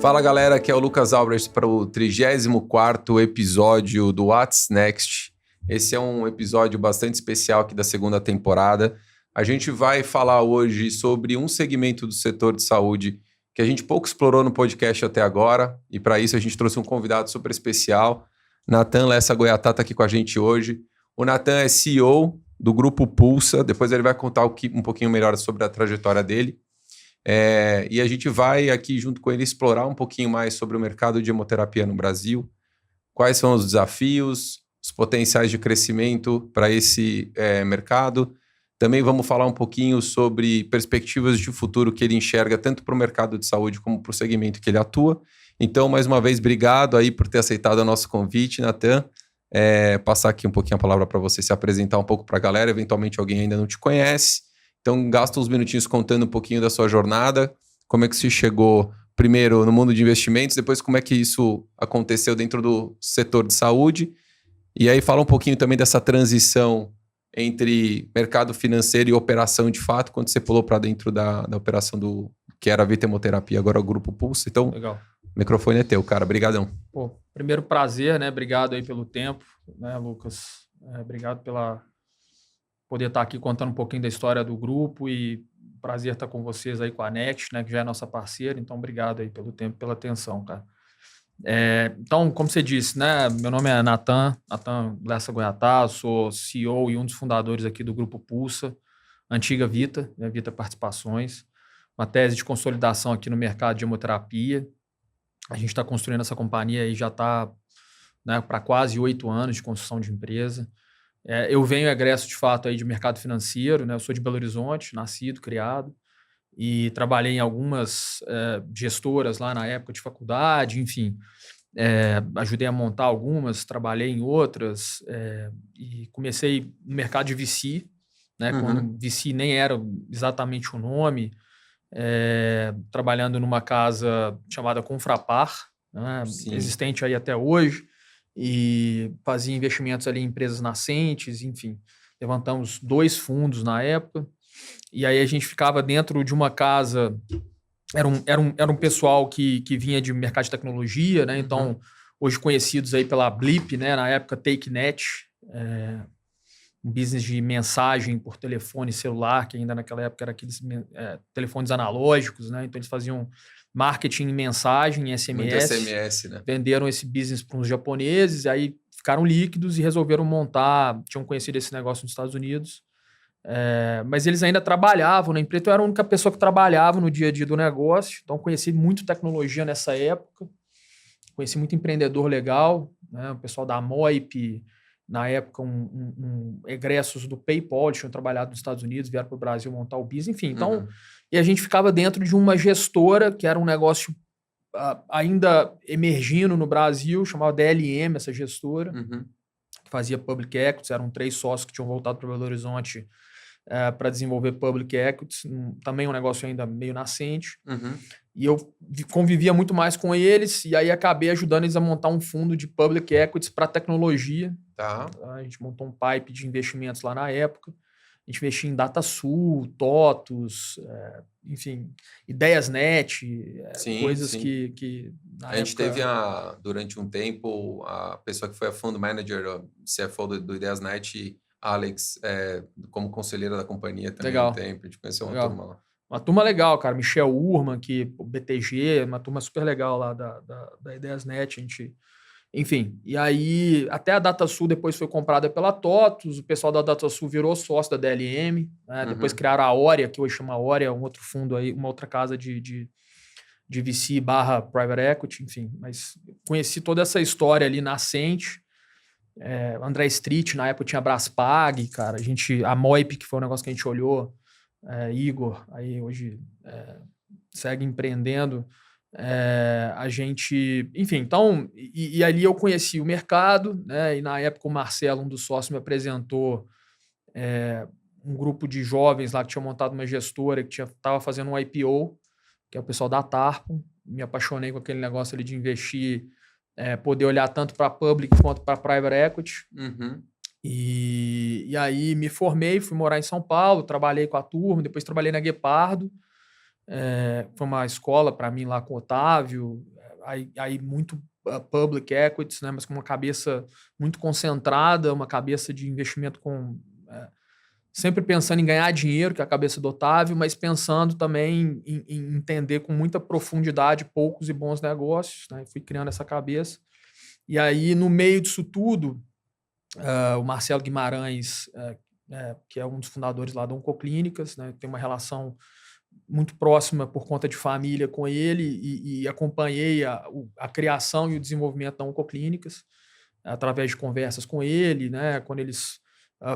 Fala galera, aqui é o Lucas Albrecht para o 34º episódio do What's Next. Esse é um episódio bastante especial aqui da segunda temporada. A gente vai falar hoje sobre um segmento do setor de saúde que a gente pouco explorou no podcast até agora, e para isso a gente trouxe um convidado super especial. Natan Lessa-Goiatá está aqui com a gente hoje. O Natan é CEO do Grupo Pulsa, depois ele vai contar um pouquinho melhor sobre a trajetória dele. E a gente vai aqui junto com ele explorar um pouquinho mais sobre o mercado de hemoterapia no Brasil, quais são os desafios, os potenciais de crescimento para esse mercado. Também vamos falar um pouquinho sobre perspectivas de futuro que ele enxerga tanto para o mercado de saúde como para o segmento que ele atua. Então, mais uma vez, obrigado aí por ter aceitado o nosso convite, Natan. Passar aqui um pouquinho a palavra para você se apresentar um pouco para a galera, eventualmente alguém ainda não te conhece. Então, gasta uns minutinhos contando um pouquinho da sua jornada, como é que você chegou primeiro no mundo de investimentos, depois como é que isso aconteceu dentro do setor de saúde, e aí fala um pouquinho também dessa transição entre mercado financeiro e operação de fato, quando você pulou para dentro da operação do que era a Vita Hemoterapia, agora o Grupo Pulsa. Então, legal. O microfone é teu, cara. Obrigadão. Primeiro prazer, né? Obrigado aí pelo tempo, né, Lucas? Obrigado pela poder estar aqui contando um pouquinho da história do grupo e prazer estar com vocês aí com a Next, né, que já é nossa parceira. Então, obrigado aí pelo tempo, pela atenção, cara. Então, como você disse, né, meu nome é Natan Lessa-Goiatá, sou CEO e um dos fundadores aqui do Grupo Pulsa, antiga Vita, né, Vita Participações, uma tese de consolidação aqui no mercado de hemoterapia. A gente está construindo essa companhia e já está, né, para quase 8 anos de construção de empresa. Eu venho egresso, de fato, aí de mercado financeiro, né? Eu sou de Belo Horizonte, nascido, criado, e trabalhei em algumas gestoras lá na época de faculdade, enfim. Ajudei a montar algumas, trabalhei em outras, e comecei no mercado de VC, né? Quando VC nem era exatamente o nome, trabalhando numa casa chamada Confrapar, né? Existente aí até hoje, e fazia investimentos ali em empresas nascentes, enfim. Levantamos 2 fundos na época, e aí a gente ficava dentro de uma casa, era um pessoal que vinha de mercado de tecnologia, né? Então, hoje conhecidos aí pela Blip, né? Na época, TakeNet, um business de mensagem por telefone celular, que ainda naquela época era aqueles telefones analógicos, né? Então, eles faziam marketing em mensagem, em SMS. Muito SMS, né? Venderam esse business para uns japoneses, aí ficaram líquidos e resolveram montar, tinham conhecido esse negócio nos Estados Unidos. Mas eles ainda trabalhavam na empresa, eu era a única pessoa que trabalhava no dia a dia do negócio, então conheci muito tecnologia nessa época, conheci muito empreendedor legal, né? O pessoal da Moip, na época, egressos do PayPal, tinham trabalhado nos Estados Unidos, vieram para o Brasil montar o business, enfim. Então, e a gente ficava dentro de uma gestora, que era um negócio ainda emergindo no Brasil, chamava DLM, essa gestora, que fazia public equities, eram 3 sócios que tinham voltado para Belo Horizonte para desenvolver public equities, também um negócio ainda meio nascente. E eu convivia muito mais com eles, e aí acabei ajudando eles a montar um fundo de public equities para tecnologia. Tá. A gente montou um pipe de investimentos lá na época. A gente investia em DataSul, TOTUS, enfim, IdeiasNet, coisas que na a gente época... teve, durante um tempo, a pessoa que foi a fund manager, o CFO do IdeiasNet, Alex, como conselheira da companhia também. Legal. Um tempo. A gente conheceu uma Legal. turma lá. Uma turma legal, cara. Michel Urman, o BTG, uma turma super legal lá da IdeiasNet. A gente... Enfim, e aí até a DataSul depois foi comprada pela TOTUS, o pessoal da DataSul virou sócio da DLM, né? Depois criaram a Aurea, que hoje chama Aurea, um outro fundo aí, uma outra casa de VC / Private Equity, enfim. Mas conheci toda essa história ali nascente. André Street, na época tinha Braspag, cara. A Moip, que foi um negócio que a gente olhou, Igor, aí hoje segue empreendendo. A gente, enfim, então, e ali eu conheci o mercado, né? E na época o Marcelo, um dos sócios, me apresentou um grupo de jovens lá que tinha montado uma gestora que estava fazendo um IPO, que é o pessoal da Tarpon. Me apaixonei com aquele negócio ali de investir, poder olhar tanto para public quanto para private equity. E aí me formei, fui morar em São Paulo, trabalhei com a turma, depois trabalhei na Guepardo. Foi uma escola para mim lá com o Otávio, aí muito public equities, né, mas com uma cabeça muito concentrada, uma cabeça de investimento sempre pensando em ganhar dinheiro, que é a cabeça do Otávio, mas pensando também em entender com muita profundidade poucos e bons negócios, né? Fui criando essa cabeça. E aí, no meio disso tudo, o Marcelo Guimarães, que é um dos fundadores lá da Oncoclínicas, né? Tem uma relação muito próxima por conta de família com ele e acompanhei a criação e o desenvolvimento da Oncoclínicas através de conversas com ele, né? Quando eles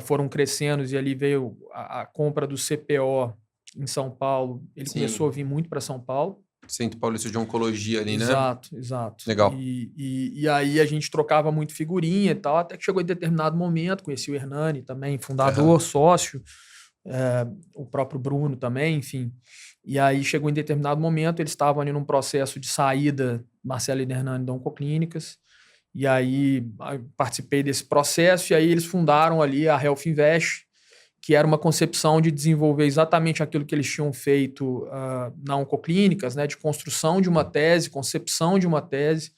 foram crescendo e ali veio a compra do CPO em São Paulo, ele começou a vir muito para São Paulo. Centro Paulista de Oncologia ali, exato, né? Exato. Legal. E aí a gente trocava muito figurinha e tal, até que chegou em determinado momento, conheci o Hernani também, fundador, sócio, o próprio Bruno também, enfim. E aí chegou em determinado momento, eles estavam ali num processo de saída, Marcelo e Hernani da Oncoclínicas, e aí participei desse processo, e aí eles fundaram ali a Health Invest, que era uma concepção de desenvolver exatamente aquilo que eles tinham feito na Oncoclínicas, né, de construção de uma tese, concepção de uma tese,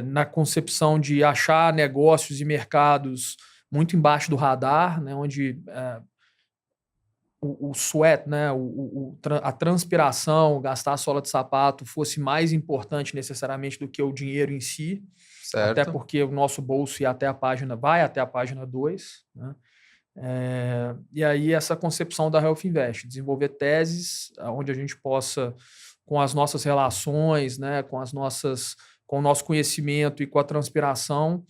na concepção de achar negócios e mercados muito embaixo do radar, né, onde o sweat, né, a transpiração, gastar a sola de sapato fosse mais importante necessariamente do que o dinheiro em si, certo. Até porque o nosso bolso vai até a página 2, né? E aí essa concepção da Health Invest, desenvolver teses onde a gente possa, com as nossas relações, né, com o nosso conhecimento e com a transpiração,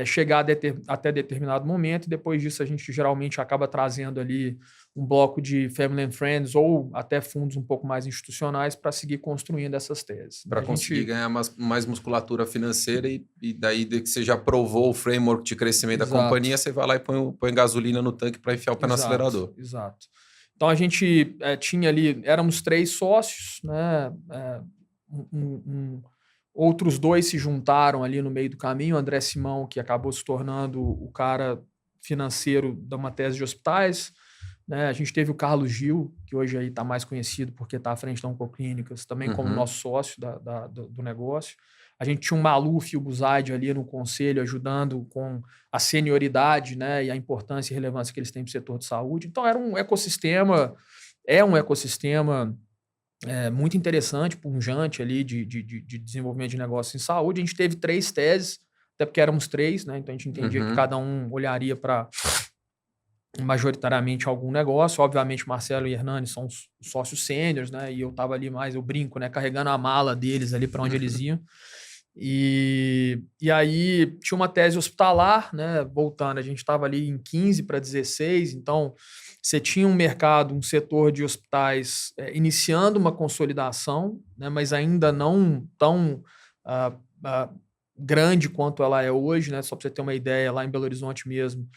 chegar até determinado momento, e depois disso a gente geralmente acaba trazendo ali um bloco de family and friends ou até fundos um pouco mais institucionais para seguir construindo essas teses. Para conseguir ganhar mais musculatura financeira e daí que você já provou o framework de crescimento da companhia, você vai lá e põe gasolina no tanque para enfiar o pé no acelerador. Exato. Então a gente tinha ali, éramos 3 sócios, né? Outros 2 se juntaram ali no meio do caminho, o André Simão, que acabou se tornando o cara financeiro de uma tese de hospitais, né? A gente teve o Carlos Gil, que hoje está mais conhecido porque está à frente da Oncoclínicas, também como nosso sócio do negócio. A gente tinha o Maluf e o Buzaide ali no conselho, ajudando com a senioridade, né, e a importância e relevância que eles têm para o setor de saúde. Então, era um ecossistema muito interessante, pujante ali de desenvolvimento de negócios em saúde. A gente teve 3 teses, até porque éramos 3, né? Então a gente entendia que cada um olharia para majoritariamente algum negócio. Obviamente, Marcelo e Hernani são os sócios sêniores, né? E eu estava ali mais, eu brinco, né? Carregando a mala deles ali para onde eles iam. E aí tinha uma tese hospitalar, né? Voltando, a gente estava ali em 15 para 16, então você tinha um mercado, um setor de hospitais iniciando uma consolidação, né? Mas ainda não tão grande quanto ela é hoje, né? Só para você ter uma ideia, lá em Belo Horizonte mesmo,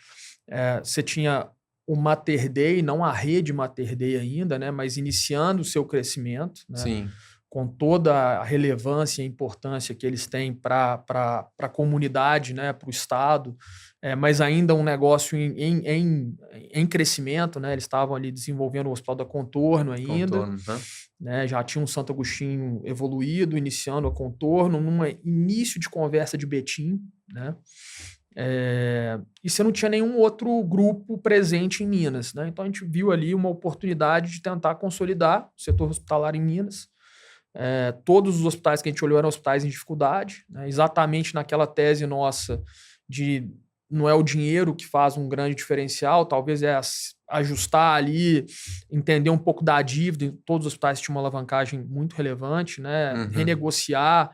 você tinha o Mater Dei, não a rede Mater Dei ainda, né? Mas iniciando o seu crescimento, né? Sim. Com toda a relevância e importância que eles têm para a comunidade, né, para o Estado, mas ainda um negócio em crescimento, né? Eles estavam ali desenvolvendo o Hospital da Contorno ainda, né? Já tinha um Santo Agostinho evoluído, iniciando a Contorno, num início de conversa de Betim, né? E você não tinha nenhum outro grupo presente em Minas, né? Então a gente viu ali uma oportunidade de tentar consolidar o setor hospitalar em Minas. Todos os hospitais que a gente olhou eram hospitais em dificuldade, né? Exatamente naquela tese nossa de não é o dinheiro que faz um grande diferencial, talvez ajustar ali, entender um pouco da dívida. Todos os hospitais tinham uma alavancagem muito relevante, né? Renegociar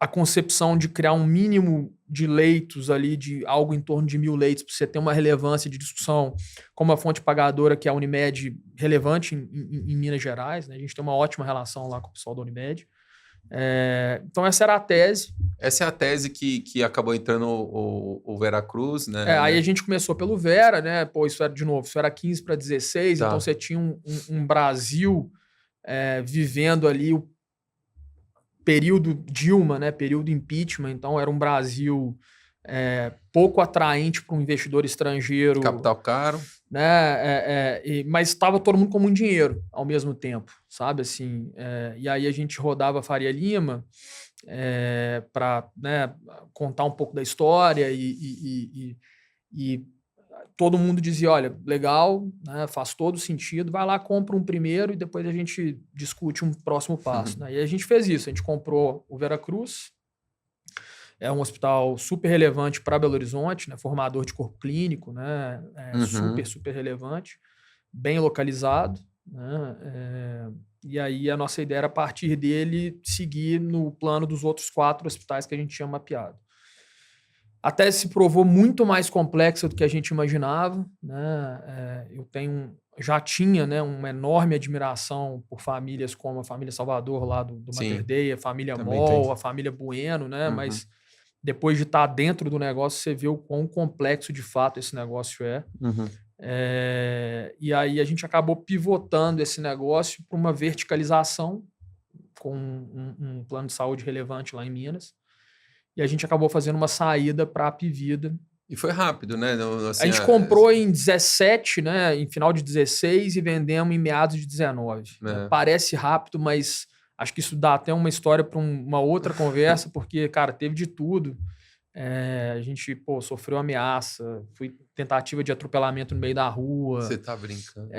a concepção de criar um mínimo de leitos ali, de algo em torno de 1.000 leitos, para você ter uma relevância de discussão como a fonte pagadora, que é a Unimed, relevante em Minas Gerais, né? A gente tem uma ótima relação lá com o pessoal da Unimed. Então essa era a tese. Essa é a tese que acabou entrando o Veracruz, né? Aí a gente começou pelo Vera, né? Pô, isso era 15 para 16, então você tinha um Brasil vivendo ali o período Dilma, né? Período impeachment, então era um Brasil pouco atraente para um investidor estrangeiro. Capital caro. Né? Mas estava todo mundo com muito dinheiro ao mesmo tempo, sabe? Assim, e aí a gente rodava a Faria Lima para, né, contar um pouco da história e todo mundo dizia, olha, legal, né, faz todo sentido, vai lá, compra um primeiro e depois a gente discute um próximo passo. Né? E a gente fez isso, a gente comprou o Veracruz, é um hospital super relevante para Belo Horizonte, né, formador de corpo clínico, né, super relevante, bem localizado, né, e aí a nossa ideia era, a partir dele, seguir no plano dos outros 4 hospitais que a gente tinha mapeado. Até se provou muito mais complexa do que a gente imaginava, né? Já tinha, né, uma enorme admiração por famílias como a família Salvador lá do Mater Dei, a família Moll, a família Bueno, né? Mas depois de estar dentro do negócio, você vê o quão complexo de fato esse negócio é. E aí a gente acabou pivotando esse negócio para uma verticalização com um plano de saúde relevante lá em Minas. E a gente acabou fazendo uma saída para a Apivida. E foi rápido, né? Assim, a gente comprou em 17, né? Em final de 16 e vendemos em meados de 19. Né? Parece rápido, mas acho que isso dá até uma história para uma outra conversa, porque, cara, teve de tudo. A gente, sofreu ameaça, foi tentativa de atropelamento no meio da rua. Você tá brincando.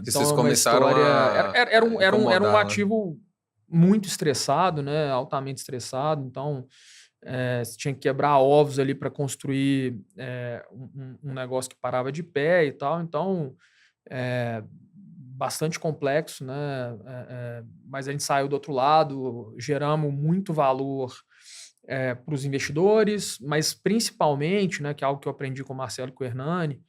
Então vocês começaram era um ativo muito estressado, né? Altamente estressado. Então, você tinha que quebrar ovos ali para construir um negócio que parava de pé e tal. Então, bastante complexo, né? Mas a gente saiu do outro lado, geramos muito valor para os investidores, mas principalmente, né, que é algo que eu aprendi com o Marcelo e com o Hernani,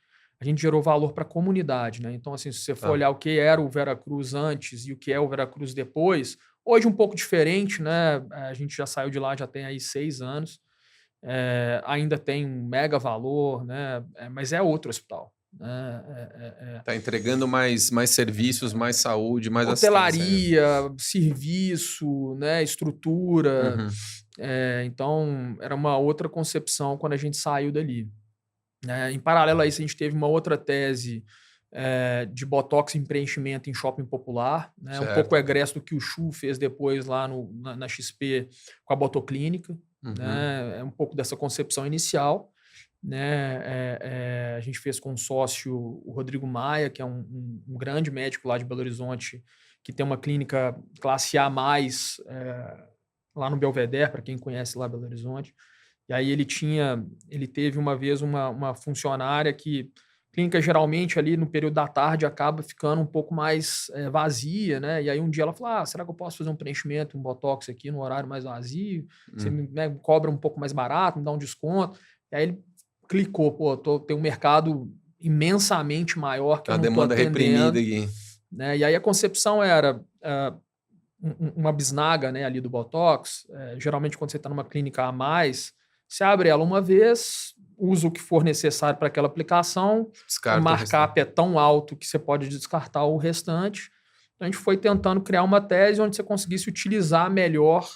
a gente gerou valor para a comunidade, né? Então, assim, se você for olhar o que era o Veracruz antes e o que é o Veracruz depois, hoje um pouco diferente, né? A gente já saiu de lá, já tem aí 6 anos, ainda tem um mega valor, né? Mas é outro hospital. Está entregando mais serviços, mais saúde, mais hotelaria, serviço, né? Estrutura. Então, era uma outra concepção quando a gente saiu dali. Em paralelo a isso, a gente teve uma outra tese de botox em preenchimento em shopping popular, né? Um pouco egresso do que o Chu fez depois lá na XP com a Botoclínica. Né? É um pouco dessa concepção inicial. Né? A gente fez com um sócio, o Rodrigo Maia, que é um grande médico lá de Belo Horizonte, que tem uma clínica classe A+, lá no Belvedere, para quem conhece lá Belo Horizonte. E aí ele teve uma vez uma funcionária que, clínica geralmente ali no período da tarde acaba ficando um pouco mais vazia, né? E aí um dia ela falou, será que eu posso fazer um preenchimento, um botox aqui no horário mais vazio? Você me cobra um pouco mais barato, me dá um desconto. E aí ele clicou, tem um mercado imensamente maior que eu não tô atendendo. A demanda reprimida aqui. Né? E aí a concepção era uma bisnaga, né, ali do botox. Geralmente quando você está numa clínica a mais, você abre ela uma vez, usa o que for necessário para aquela aplicação, o markup é tão alto que você pode descartar o restante. Então a gente foi tentando criar uma tese onde você conseguisse utilizar melhor,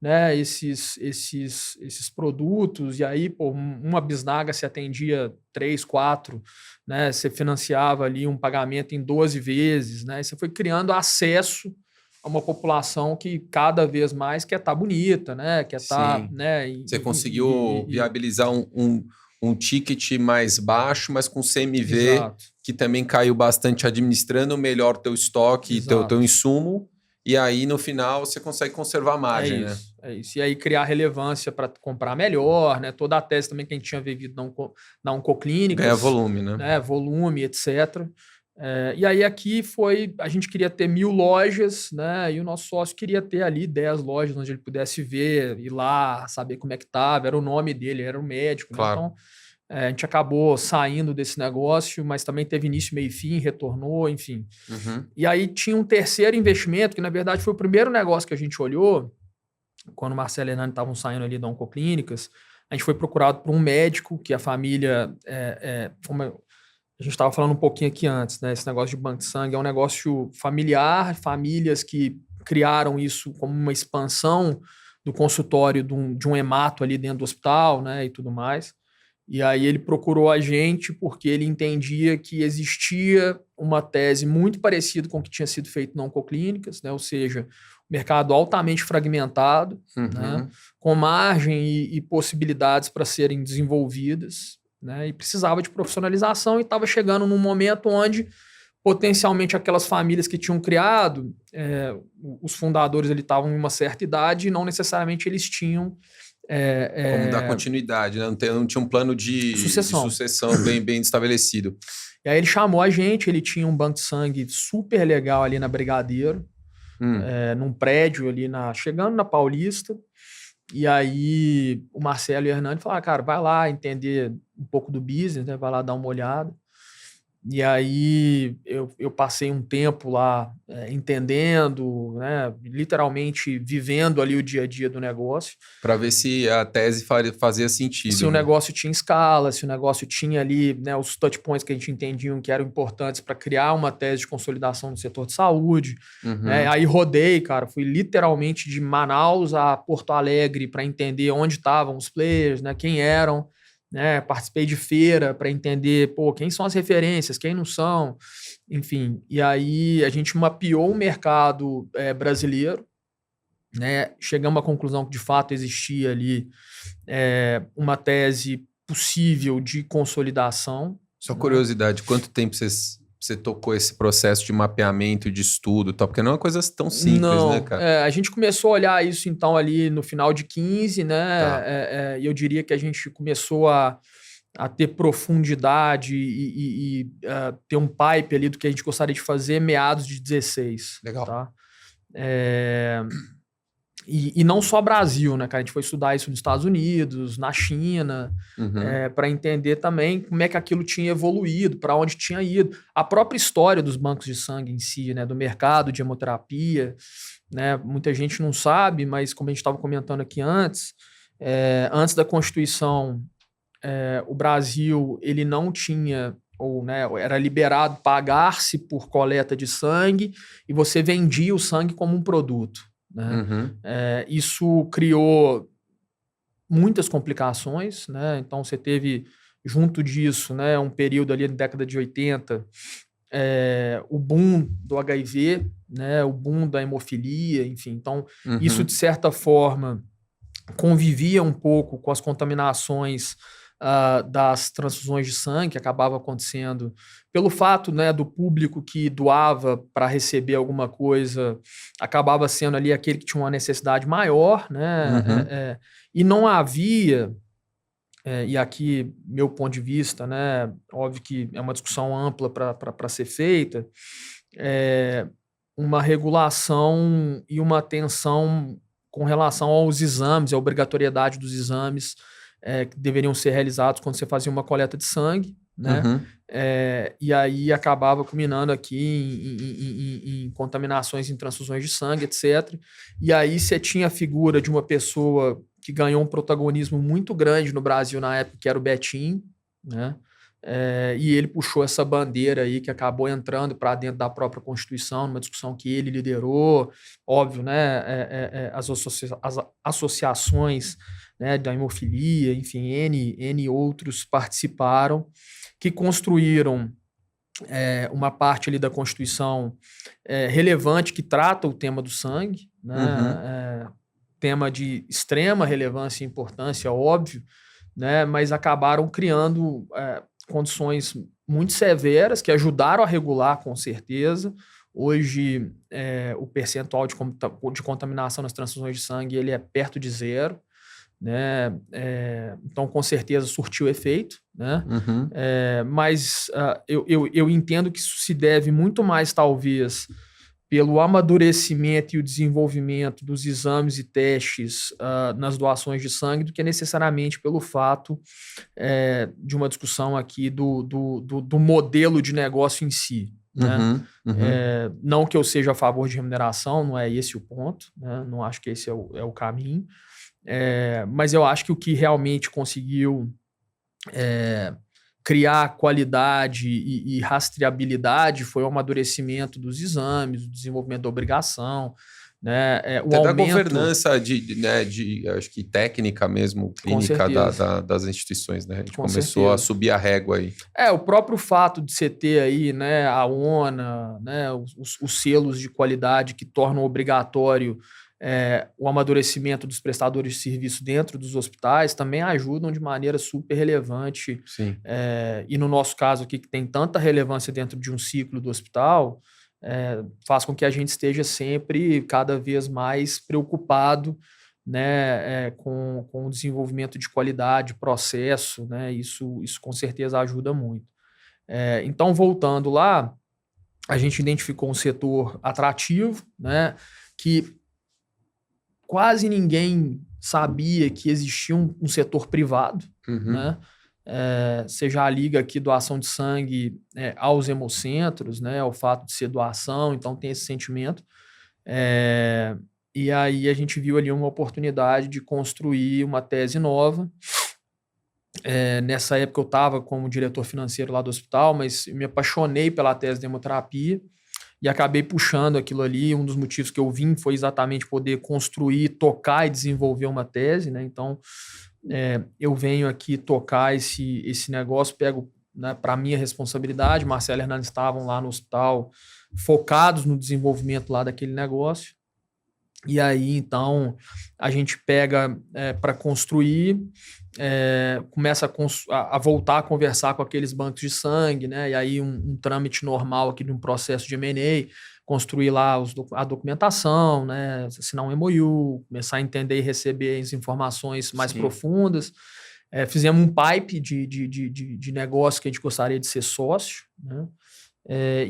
né, esses produtos, e aí uma bisnaga se atendia 3, 4, né, você financiava ali um pagamento em 12 vezes, né, e você foi criando acesso a uma população que cada vez mais quer estar bonita, né, quer estar... Né, você conseguiu viabilizar um ticket mais baixo, mas com CMV, exato, que também caiu bastante, administrando melhor teu estoque, teu insumo. E aí, no final, você consegue conservar a margem, né? É isso. E aí, criar relevância para comprar melhor, né? Toda a tese também que a gente tinha vivido na Oncoclínicas. Ganha volume, né? Volume, etc. E aí, aqui a gente queria ter 1.000 lojas, né? E o nosso sócio queria ter ali 10 lojas onde ele pudesse ver, ir lá, saber como é que estava. Era o nome dele, era o médico. Claro. Né? Então, a gente acabou saindo desse negócio, mas também teve início, meio e fim, retornou, enfim. E aí tinha um terceiro investimento, que na verdade foi o primeiro negócio que a gente olhou, quando o Marcelo e o Hernani estavam saindo ali da Oncoclínicas. A gente foi procurado por um médico, que a família... a gente estava falando um pouquinho aqui antes, né? Esse negócio de banco de sangue é um negócio familiar, famílias que criaram isso como uma expansão do consultório de um hemato ali dentro do hospital, né, e tudo mais. E aí ele procurou a gente porque ele entendia que existia uma tese muito parecida com o que tinha sido feito na Oncoclínicas, né, ou seja, mercado altamente fragmentado, né, com margem e possibilidades para serem desenvolvidas, né, e precisava de profissionalização e estava chegando num momento onde potencialmente aquelas famílias que tinham criado, os fundadores estavam em uma certa idade e não necessariamente eles tinham como dar continuidade, né? Não tinha um plano de sucessão bem estabelecido. E aí ele chamou a gente, ele tinha um banco de sangue super legal ali na Brigadeiro, num prédio ali, chegando na Paulista. E aí o Marcelo e o Hernani falaram, cara, vai lá entender um pouco do business, né? Vai lá dar uma olhada. E aí eu passei um tempo lá entendendo, né, literalmente vivendo ali o dia a dia do negócio. Para ver se a tese fazia sentido. Se o negócio tinha escala, se o negócio tinha ali, né, os touch points que a gente entendia que eram importantes para criar uma tese de consolidação no setor de saúde. Né? Aí rodei, cara, fui literalmente de Manaus a Porto Alegre para entender onde estavam os players, né, quem eram. Né, participei de feira para entender, quem são as referências, quem não são, enfim. E aí a gente mapeou o mercado brasileiro, né, chegamos à conclusão que de fato existia ali uma tese possível de consolidação. Só curiosidade, quanto tempo você tocou esse processo de mapeamento, de estudo, tal? Porque não é uma coisa tão simples, né, cara? A gente começou a olhar isso, então, ali no final de 15, né? Tá. E eu diria que a gente começou a ter profundidade e ter um pipe ali do que a gente gostaria de fazer meados de 16. Legal. Tá? E não só Brasil, né, cara? A gente foi estudar isso nos Estados Unidos, na China, para entender também como é que aquilo tinha evoluído, para onde tinha ido. A própria história dos bancos de sangue em si, né, do mercado de hemoterapia, né? Muita gente não sabe, mas como a gente estava comentando aqui antes da Constituição, o Brasil ele não tinha, ou né, era liberado pagar-se por coleta de sangue e você vendia o sangue como um produto. Né? Isso criou muitas complicações, né? Então você teve junto disso, né, um período ali na década de 80, o boom do HIV, né, o boom da hemofilia, enfim. Então isso de certa forma convivia um pouco com as contaminações das transfusões de sangue que acabava acontecendo pelo fato, né, do público que doava para receber alguma coisa acabava sendo ali aquele que tinha uma necessidade maior, né, e não havia, e aqui meu ponto de vista, né, óbvio que é uma discussão ampla para ser feita, uma regulação e uma atenção com relação aos exames, a obrigatoriedade dos exames que deveriam ser realizados quando você fazia uma coleta de sangue, né? E aí acabava culminando aqui em contaminações em transfusões de sangue, etc. E aí você tinha a figura de uma pessoa que ganhou um protagonismo muito grande no Brasil na época, que era o Betinho, né? E ele puxou essa bandeira aí que acabou entrando para dentro da própria Constituição, numa discussão que ele liderou, óbvio, né? As associações, né, da hemofilia, enfim, N outros participaram, que construíram uma parte ali da Constituição relevante que trata o tema do sangue, né? Tema de extrema relevância e importância, óbvio, né? Mas acabaram criando condições muito severas que ajudaram a regular, com certeza. Hoje, o percentual de contaminação nas transfusões de sangue ele é perto de zero. Né? Então, com certeza, surtiu efeito. Né? Mas eu entendo que isso se deve muito mais, talvez, pelo amadurecimento e o desenvolvimento dos exames e testes nas doações de sangue do que necessariamente pelo fato de uma discussão aqui do modelo de negócio em si. Né? Não que eu seja a favor de remuneração, não é esse o ponto, né? Não acho que esse é o caminho, mas eu acho que o que realmente conseguiu criar qualidade e rastreabilidade foi o amadurecimento dos exames, o desenvolvimento da obrigação, né? O Até aumento... da governança acho que técnica mesmo, clínica das instituições, né? A gente começou a subir a régua aí. O próprio fato de você ter aí, né, a ONA, né, os selos de qualidade que tornam obrigatório o amadurecimento dos prestadores de serviço dentro dos hospitais também ajudam de maneira super relevante. Sim. E no nosso caso aqui, que tem tanta relevância dentro de um ciclo do hospital, faz com que a gente esteja sempre cada vez mais preocupado, né, com o desenvolvimento de qualidade, processo, né, isso com certeza ajuda muito. Então, voltando lá, a gente identificou um setor atrativo, né, que quase ninguém sabia que existia um setor privado, né? Você já liga aqui doação de sangue aos hemocentros, né? O fato de ser doação, então tem esse sentimento. E aí a gente viu ali uma oportunidade de construir uma tese nova. Nessa época eu estava como diretor financeiro lá do hospital, mas me apaixonei pela tese de hemoterapia e acabei puxando aquilo ali. Um dos motivos que eu vim foi exatamente poder construir, tocar e desenvolver uma tese, né? Então, eu venho aqui tocar esse negócio, pego, né, para minha responsabilidade. Marcelo e Hernandes estavam lá no hospital focados no desenvolvimento lá daquele negócio. E aí, então, a gente pega para construir, começa a voltar a conversar com aqueles bancos de sangue, né? E aí um trâmite normal aqui de um processo de M&A, construir lá a documentação, né? Assinar um MOU, começar a entender e receber as informações mais profundas. Fizemos um pipe de negócio que a gente gostaria de ser sócio, né?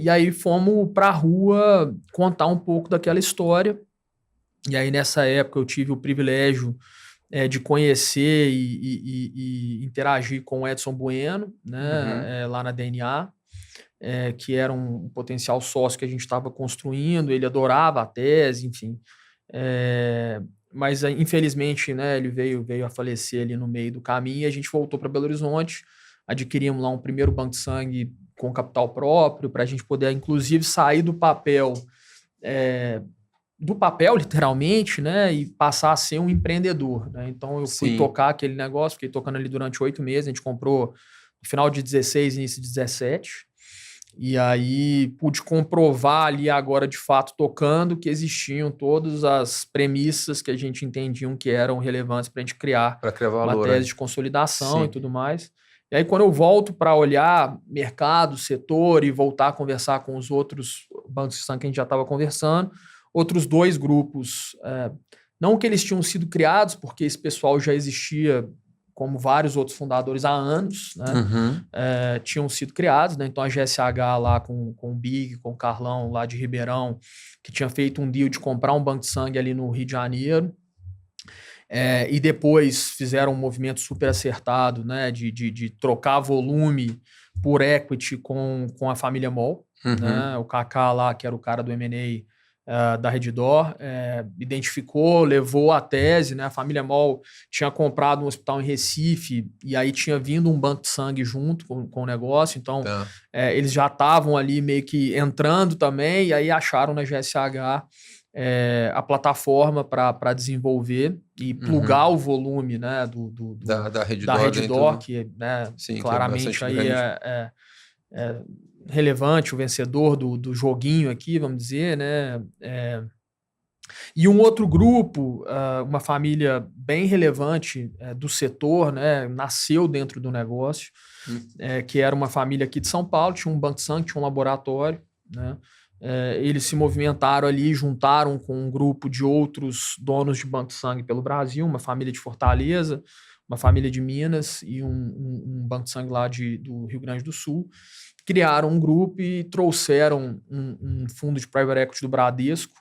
E aí fomos para a rua contar um pouco daquela história. E aí, nessa época, eu tive o privilégio de conhecer e interagir com o Edson Bueno, né, lá na DNA, que era um potencial sócio que a gente estava construindo. Ele adorava a tese, enfim. Mas, infelizmente, né, ele veio a falecer ali no meio do caminho, e a gente voltou para Belo Horizonte, adquirimos lá um primeiro banco de sangue com capital próprio, para a gente poder, inclusive, sair do papel, literalmente, né, e passar a ser um empreendedor, né? Então eu fui tocar aquele negócio, fiquei tocando ali durante 8 meses, a gente comprou no final de 16, início de 17, e aí pude comprovar ali agora de fato tocando que existiam todas as premissas que a gente entendiam que eram relevantes para a gente criar uma tese de consolidação e tudo mais. E aí quando eu volto para olhar mercado, setor e voltar a conversar com os outros bancos de sangue que a gente já estava conversando, outros 2 grupos, não que eles tinham sido criados, porque esse pessoal já existia, como vários outros fundadores, há anos, né? Tinham sido criados, né? Então a GSH lá com o Big, com o Carlão lá de Ribeirão, que tinha feito um deal de comprar um banco de sangue ali no Rio de Janeiro, e depois fizeram um movimento super acertado, né? De trocar volume por equity com a família Moll, né? O Kaká lá, que era o cara do M&A, da Redditor, identificou, levou a tese, né? A família Moll tinha comprado um hospital em Recife e aí tinha vindo um banco de sangue junto com o negócio, então eles já estavam ali meio que entrando também, e aí acharam na GSH a plataforma para desenvolver e plugar o volume, né, da Redditor, que, né, claramente que aí é relevante, o vencedor do joguinho aqui, vamos dizer, né? E um outro grupo, uma família bem relevante do setor, né? Nasceu dentro do negócio, que era uma família aqui de São Paulo, tinha um banco de sangue, tinha um laboratório, né? Eles se movimentaram ali, juntaram com um grupo de outros donos de banco de sangue pelo Brasil, uma família de Fortaleza, uma família de Minas e um banco de sangue lá do Rio Grande do Sul. Criaram um grupo e trouxeram um fundo de private equity do Bradesco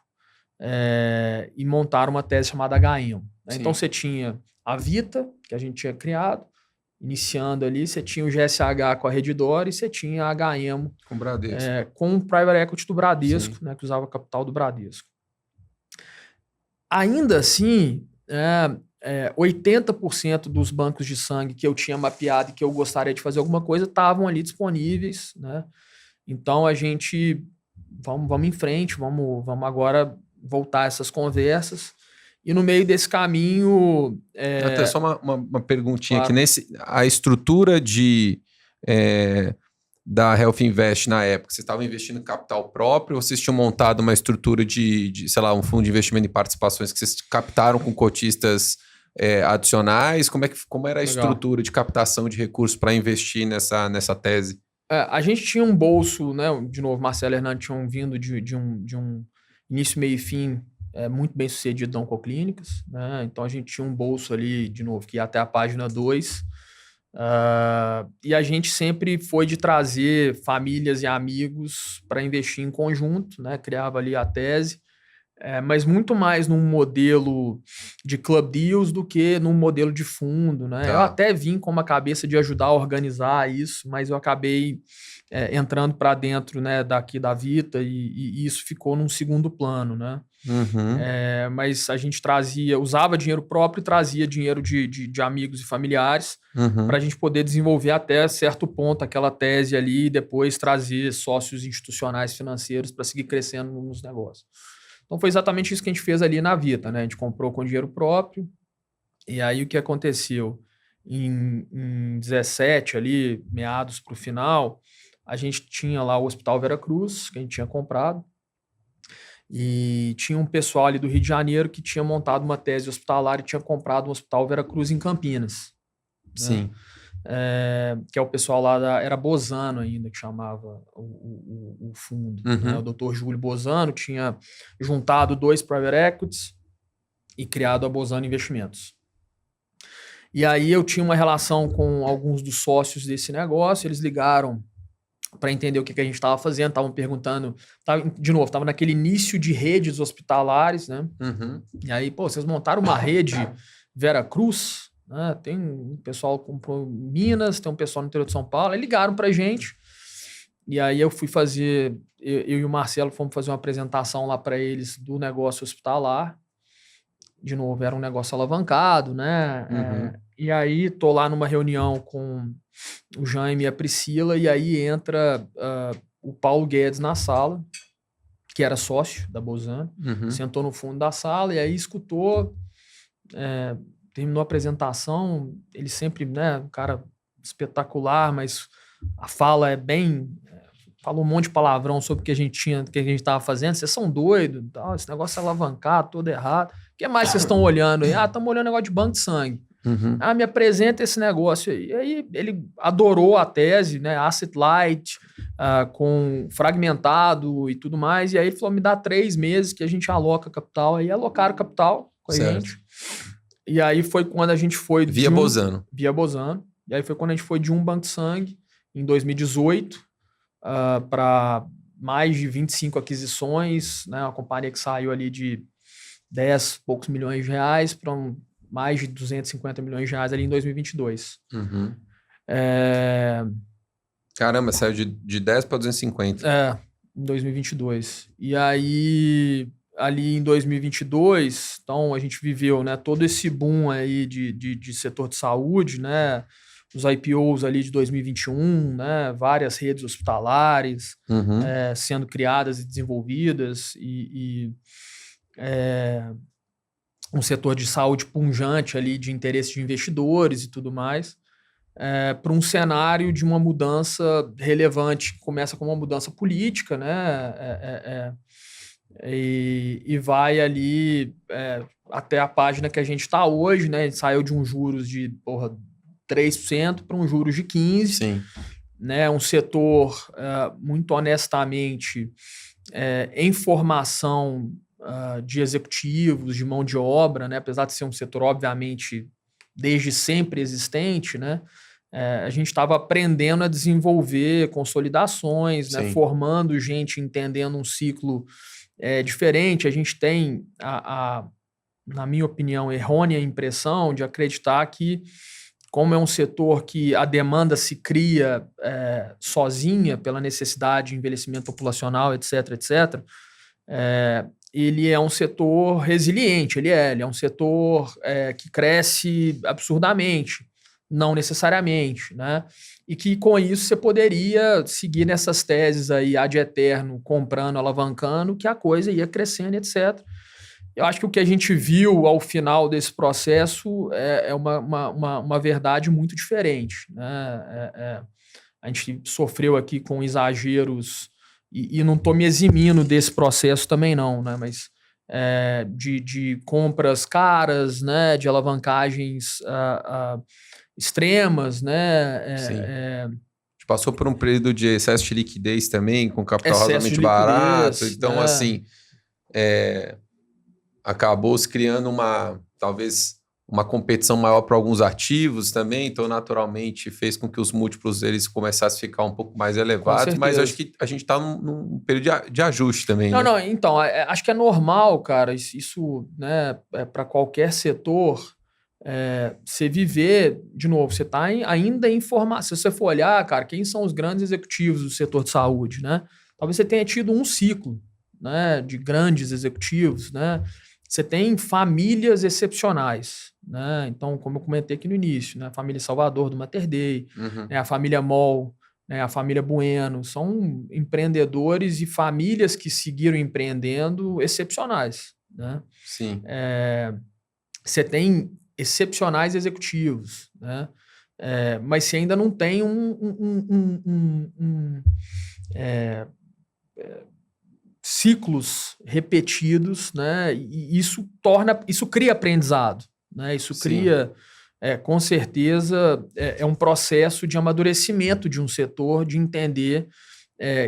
e montaram uma tese chamada HM. Né? Então você tinha a Vita, que a gente tinha criado, iniciando ali, você tinha o GSH com a Redditor e você tinha a HM com o Bradesco. Com o private equity do Bradesco, né, que usava capital do Bradesco. Ainda assim, 80% dos bancos de sangue que eu tinha mapeado e que eu gostaria de fazer alguma coisa estavam ali disponíveis, né? Então a gente vamos em frente, vamos agora voltar essas conversas. E no meio desse caminho... Até só uma perguntinha claro. aqui. A estrutura da Health Invest na época, vocês estavam investindo em capital próprio ou vocês tinham montado uma estrutura de, sei lá, um fundo de investimento em participações que vocês captaram com cotistas adicionais? Como era a estrutura de captação de recursos para investir nessa tese? A gente tinha um bolso, né? De novo, Marcelo e Hernando tinham vindo de um início, meio e fim muito bem sucedido da Oncoclínicas, né? Então a gente tinha um bolso ali, de novo, que ia até a página 2. E a gente sempre foi de trazer famílias e amigos para investir em conjunto, né? Criava ali a tese, mas muito mais num modelo de club deals do que num modelo de fundo, né? Tá. Eu até vim com uma cabeça de ajudar a organizar isso, mas eu acabei entrando para dentro, né, daqui da Vita e isso ficou num segundo plano, né? Uhum. Mas a gente usava dinheiro próprio e trazia dinheiro de amigos e familiares para a gente poder desenvolver até certo ponto aquela tese ali e depois trazer sócios institucionais financeiros para seguir crescendo nos negócios. Então foi exatamente isso que a gente fez ali na Vita, né? A gente comprou com dinheiro próprio e aí o que aconteceu? Em 17 ali, meados para o final, a gente tinha lá o Hospital Veracruz, que a gente tinha comprado. E tinha um pessoal ali do Rio de Janeiro que tinha montado uma tese hospitalar e tinha comprado um Hospital Veracruz em Campinas. Sim. Né? Que é o pessoal lá era Bozano ainda, que chamava o fundo. Né? O Dr. Júlio Bozano tinha juntado 2 private equities e criado a Bozano Investimentos. E aí eu tinha uma relação com alguns dos sócios desse negócio, eles ligaram para entender o que a gente estava fazendo, estavam perguntando, estava naquele início de redes hospitalares, né? E aí, vocês montaram uma rede Veracruz, né? Tem um pessoal que comprou em Minas, tem um pessoal no interior de São Paulo, aí ligaram para a gente, e aí eu fui fazer, eu e o Marcelo fomos fazer uma apresentação lá para eles do negócio hospitalar, de novo, era um negócio alavancado, né? E aí tô lá numa reunião com o Jaime e a Priscila, e aí entra o Paulo Guedes na sala, que era sócio da Bozano, sentou no fundo da sala e aí escutou, terminou a apresentação, ele sempre, né, um cara espetacular, mas a fala é bem... falou um monte de palavrão sobre o que a gente estava fazendo, vocês são doidos, esse negócio é alavancado, todo errado. O que mais vocês estão olhando aí? Estamos olhando negócio de banco de sangue. Me apresenta esse negócio aí. E aí ele adorou a tese, né? Asset light, com fragmentado e tudo mais. E aí ele falou, me dá 3 meses que a gente aloca capital. Aí alocaram capital com a gente. E aí foi quando a gente foi... Via Bozano. Via Bozano. E aí foi quando a gente foi de um banco de sangue, em 2018, para mais de 25 aquisições, né? Uma companhia que saiu ali de 10 poucos milhões de reais para mais de 250 milhões de reais ali em 2022. Caramba, saiu de 10 para 250. Em 2022. E aí, ali em 2022, então a gente viveu, né, todo esse boom aí de setor de saúde, né? Os IPOs ali de 2021, né? Várias redes hospitalares sendo criadas e desenvolvidas e um setor de saúde pujante ali de interesse de investidores e tudo mais, para um cenário de uma mudança relevante, que começa com uma mudança política, né? E vai ali até a página que a gente está hoje, né? A gente saiu de um juros de 3% para um juros de 15%. Sim. Né? Um setor, muito honestamente, em formação de executivos, de mão de obra, né? Apesar de ser um setor, obviamente, desde sempre existente, né? A gente estava aprendendo a desenvolver consolidações, né? Formando gente, entendendo um ciclo diferente. A gente tem, na minha opinião, errônea impressão de acreditar que, como é um setor que a demanda se cria sozinha pela necessidade de envelhecimento populacional, etc., etc., ele é um setor resiliente, ele é um setor que cresce absurdamente, Não necessariamente, né? E que com isso você poderia seguir nessas teses aí ad eterno, comprando, alavancando, que a coisa ia crescendo, etc. Eu acho que o que a gente viu ao final desse processo é uma verdade muito diferente, né? A gente sofreu aqui com exageros, e não estou me eximindo desse processo também não, né? Mas de compras caras, né? De alavancagens extremas, né? Sim. A gente passou por um período de excesso de liquidez também, com capital razoavelmente barato. Então, né? Assim, acabou se criando talvez uma competição maior para alguns ativos também, então naturalmente fez com que os múltiplos eles começassem a ficar um pouco mais elevados, mas acho que a gente está num período de ajuste também. Não, né? não, então, acho que é normal, cara, isso né, para qualquer setor, você viver, de novo, você está ainda em formação. Se você for olhar, cara, quem são os grandes executivos do setor de saúde, né? Talvez você tenha tido um ciclo, né, de grandes executivos, né? Você tem famílias excepcionais, né? Então, como eu comentei aqui no início, né? A família Salvador, do Mater Dei, né? A família Moll, né? A família Bueno, são empreendedores e famílias que seguiram empreendendo excepcionais, né? Sim. Você tem excepcionais executivos, né? Mas você ainda não tem ciclos repetidos, né? E isso cria aprendizado, né? Isso cria, com certeza, um processo de amadurecimento de um setor, de entender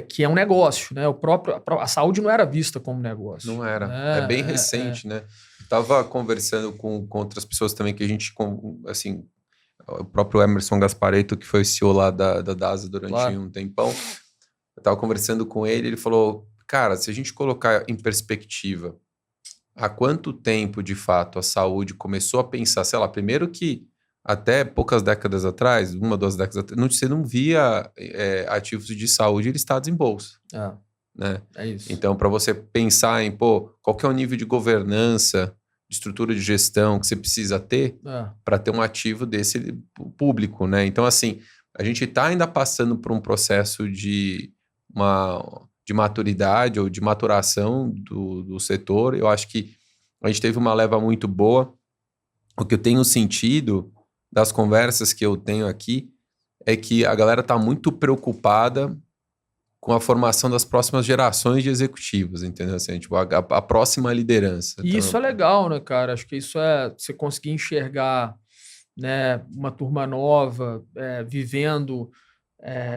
que é um negócio, né? A saúde não era vista como negócio. Não era. Né? É bem recente, né? Estava conversando com outras pessoas também que a gente, assim, o próprio Emerson Gasparetto, que foi CEO lá da DASA durante um tempão, eu estava conversando com ele falou, cara, se a gente colocar em perspectiva há quanto tempo, de fato, a saúde começou a pensar, sei lá, primeiro que até poucas décadas atrás, 1, 2 décadas atrás, você não via ativos de saúde listados em bolsa. Né? É isso. Então, para você pensar em, qual que é o nível de governança, de estrutura de gestão que você precisa ter para ter um ativo desse público, né? Então, assim, a gente está ainda passando por um processo de maturidade ou de maturação do setor. Eu acho que a gente teve uma leva muito boa. O que eu tenho sentido das conversas que eu tenho aqui é que a galera está muito preocupada com a formação das próximas gerações de executivos, entendeu? Assim, tipo, a próxima liderança. E isso é legal, né, cara? Acho que isso você conseguir enxergar, né, uma turma nova vivendo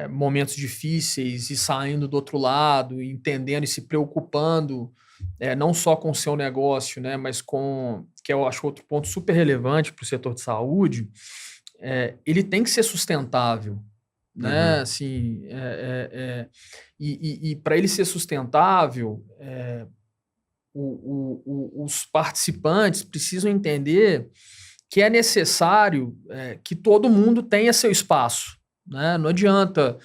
momentos difíceis e saindo do outro lado, entendendo e se preocupando não só com o seu negócio, né, mas que eu acho outro ponto super relevante para o setor de saúde, ele tem que ser sustentável, né? Assim, e para ele ser sustentável, os participantes precisam entender que é necessário que todo mundo tenha seu espaço, né? Não adianta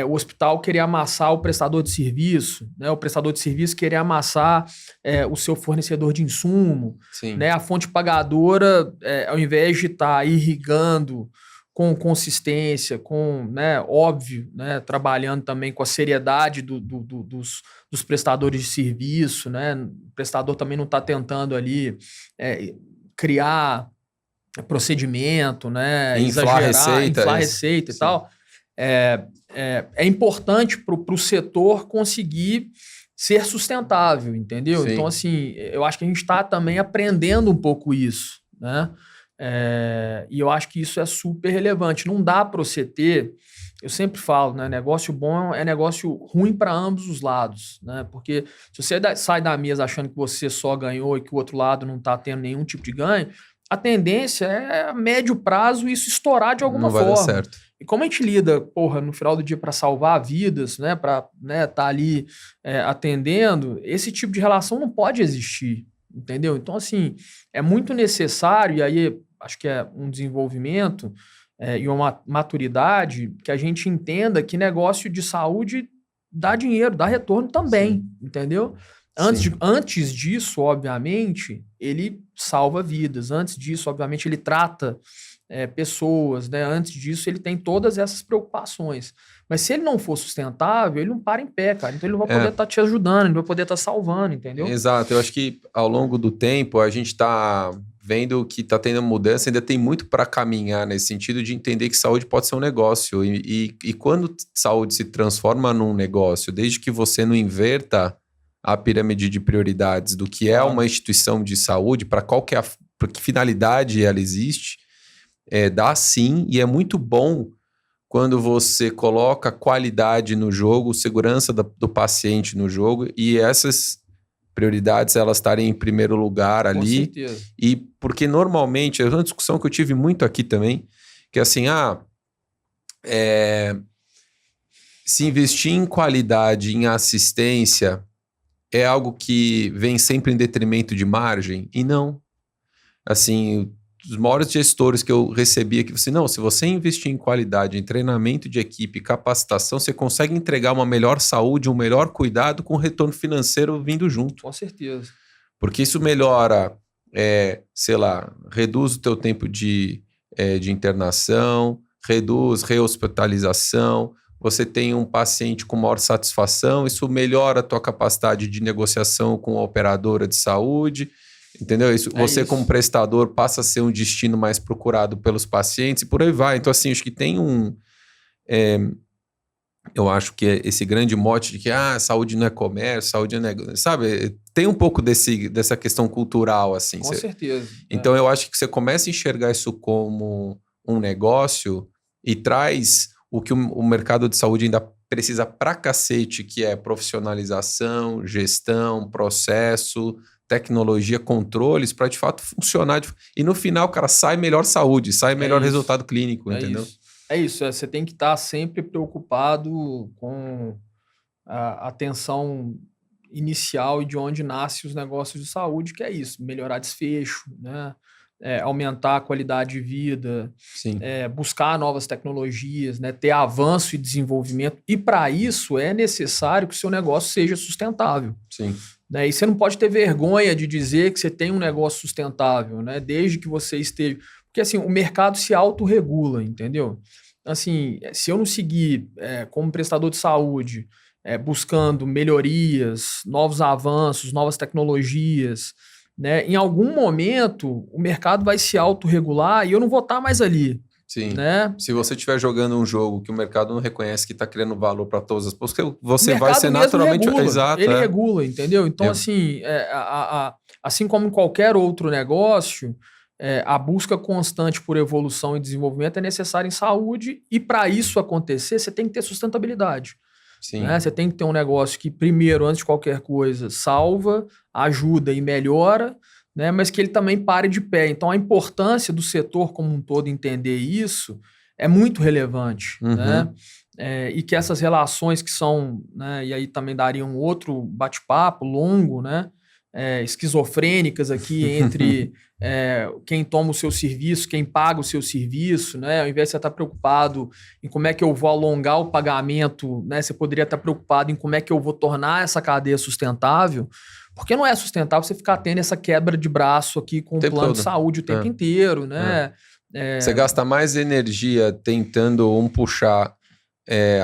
o hospital querer amassar o prestador de serviço, né? O prestador de serviço querer amassar o seu fornecedor de insumo, né? A fonte pagadora, ao invés de estar irrigando com consistência, óbvio, né? Trabalhando também com a seriedade dos prestadores de serviço, né? O prestador também não está tentando ali criar procedimento, né? Inflar receita e tal. É importante para o setor conseguir ser sustentável, entendeu? Sim. Então, assim, eu acho que a gente está também aprendendo um pouco isso, né? E eu acho que isso é super relevante. Não dá para você ter, eu sempre falo, né? Negócio bom é negócio ruim para ambos os lados, né? Porque se você sai da mesa achando que você só ganhou e que o outro lado não está tendo nenhum tipo de ganho, a tendência é, a médio prazo, isso estourar de alguma forma. Não vai dar certo. E como a gente lida, no final do dia para salvar vidas, né, para tá ali atendendo, esse tipo de relação não pode existir, entendeu? Então, assim, é muito necessário, e aí acho que é um desenvolvimento e uma maturidade que a gente entenda que negócio de saúde dá dinheiro, dá retorno também, entendeu? Antes disso, obviamente, ele salva vidas. Antes disso, obviamente, ele trata pessoas, né? Antes disso, ele tem todas essas preocupações. Mas se ele não for sustentável, ele não para em pé, cara. Então ele não vai poder estar te ajudando, ele não vai poder estar salvando, entendeu? Exato. Eu acho que ao longo do tempo a gente está vendo que está tendo mudança, ainda tem muito para caminhar nesse sentido de entender que saúde pode ser um negócio. E quando saúde se transforma num negócio, desde que você não inverta a pirâmide de prioridades do que é uma instituição de saúde, para que finalidade ela existe, dá sim, e é muito bom quando você coloca qualidade no jogo, segurança do paciente no jogo, e essas prioridades elas estarem em primeiro lugar ali. Com certeza. E porque normalmente, é uma discussão que eu tive muito aqui também, que é assim, se investir em qualidade, em assistência, é algo que vem sempre em detrimento de margem? E não. Assim, os maiores gestores que eu recebia que não, se você investir em qualidade, em treinamento de equipe, capacitação, você consegue entregar uma melhor saúde, um melhor cuidado com retorno financeiro vindo junto. Com certeza. Porque isso melhora, reduz o teu tempo de internação, reduz rehospitalização, você tem um paciente com maior satisfação, isso melhora a tua capacidade de negociação com a operadora de saúde, entendeu? Você como prestador passa a ser um destino mais procurado pelos pacientes e por aí vai. Então, assim, acho que tem eu acho que esse grande mote de que saúde não é comércio, saúde não é... Sabe? Tem um pouco dessa questão cultural, assim. Com certeza. Então, eu acho que você começa a enxergar isso como um negócio e traz o que o mercado de saúde ainda precisa pra cacete, que é profissionalização, gestão, processo, tecnologia, controles, para de fato funcionar. E no final, cara, sai melhor saúde, sai melhor resultado clínico, entendeu? É isso, você tem que estar sempre preocupado com a atenção inicial e de onde nascem os negócios de saúde, que é isso, melhorar desfecho, né? Aumentar a qualidade de vida, buscar novas tecnologias, né? Ter avanço e desenvolvimento. E para isso é necessário que o seu negócio seja sustentável. Sim. Né? E você não pode ter vergonha de dizer que você tem um negócio sustentável, né? Desde que você esteja... Porque assim, o mercado se autorregula, entendeu? Assim, se eu não seguir como prestador de saúde, buscando melhorias, novos avanços, novas tecnologias, né? Em algum momento o mercado vai se autorregular e eu não vou estar mais ali. Sim. Né? Se você estiver jogando um jogo que o mercado não reconhece que está criando valor para todas as pessoas, você vai ser naturalmente... Exato, ele regula, entendeu? Então, assim como em qualquer outro negócio, a busca constante por evolução e desenvolvimento é necessária em saúde e para isso acontecer, você tem que ter sustentabilidade. Sim. Né? Você tem que ter um negócio que, primeiro, antes de qualquer coisa, salva, ajuda e melhora, né? Mas que ele também pare de pé. Então, a importância do setor como um todo entender isso é muito relevante. Uhum. Né? E que essas relações que são, né? E aí também daria um outro bate-papo longo, né? Esquizofrênicas aqui entre quem toma o seu serviço, quem paga o seu serviço, né? Ao invés de você estar preocupado em como é que eu vou alongar o pagamento, né? Você poderia estar preocupado em como é que eu vou tornar essa cadeia sustentável, porque não é sustentável você ficar tendo essa quebra de braço aqui com o plano de saúde o tempo inteiro, né? Você gasta mais energia tentando puxar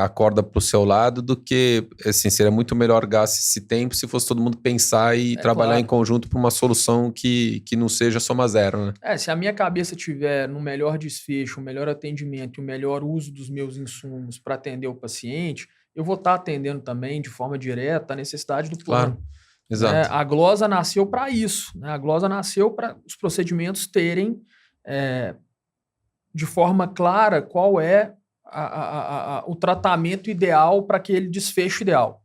a corda para o seu lado do que, assim, seria muito melhor gastar esse tempo se fosse todo mundo pensar e trabalhar em conjunto para uma solução que não seja soma zero, né? Se a minha cabeça tiver no melhor desfecho, o melhor atendimento e o melhor uso dos meus insumos para atender o paciente, eu vou estar atendendo também de forma direta a necessidade do plano. Claro. Exato. A Glosa nasceu para isso, né? A Glosa nasceu para os procedimentos terem de forma clara qual é o tratamento ideal para aquele desfecho ideal.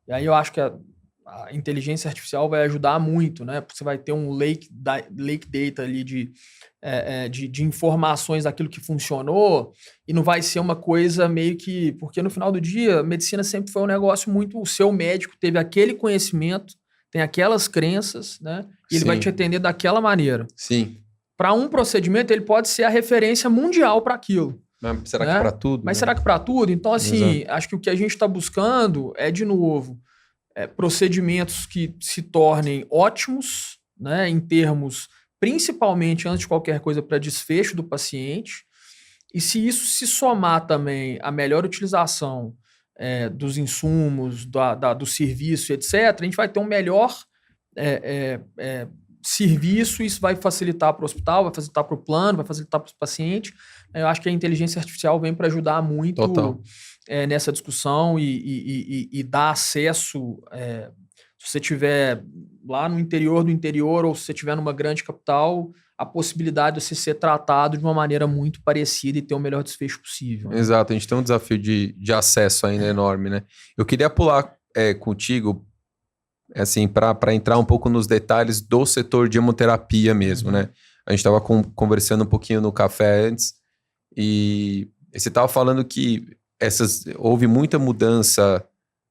E aí eu acho que a inteligência artificial vai ajudar muito, né? Você vai ter um lake data ali de informações daquilo que funcionou e não vai ser uma coisa meio que... Porque no final do dia, a medicina sempre foi um negócio muito... O seu médico teve aquele conhecimento, tem aquelas crenças, né? E ele vai te atender daquela maneira. Sim. Para um procedimento, ele pode ser a referência mundial para aquilo. Mas será que para tudo? Mas será que para tudo? Então, assim, acho que o que a gente está buscando é, de novo, procedimentos que se tornem ótimos, né, em termos principalmente antes de qualquer coisa para desfecho do paciente, e se isso se somar também à melhor utilização dos insumos, do serviço, etc., a gente vai ter um melhor serviço, isso vai facilitar para o hospital, vai facilitar para o plano, vai facilitar para o paciente. Eu acho que a inteligência artificial vem para ajudar muito nessa discussão e dar acesso, se você estiver lá no interior do interior ou se você estiver numa grande capital, a possibilidade de você ser tratado de uma maneira muito parecida e ter o melhor desfecho possível. Né? Exato, a gente tem um desafio de acesso ainda enorme, né? Eu queria pular contigo, assim, para entrar um pouco nos detalhes do setor de hemoterapia mesmo, né? A gente estava conversando um pouquinho no café antes e você estava falando que houve muita mudança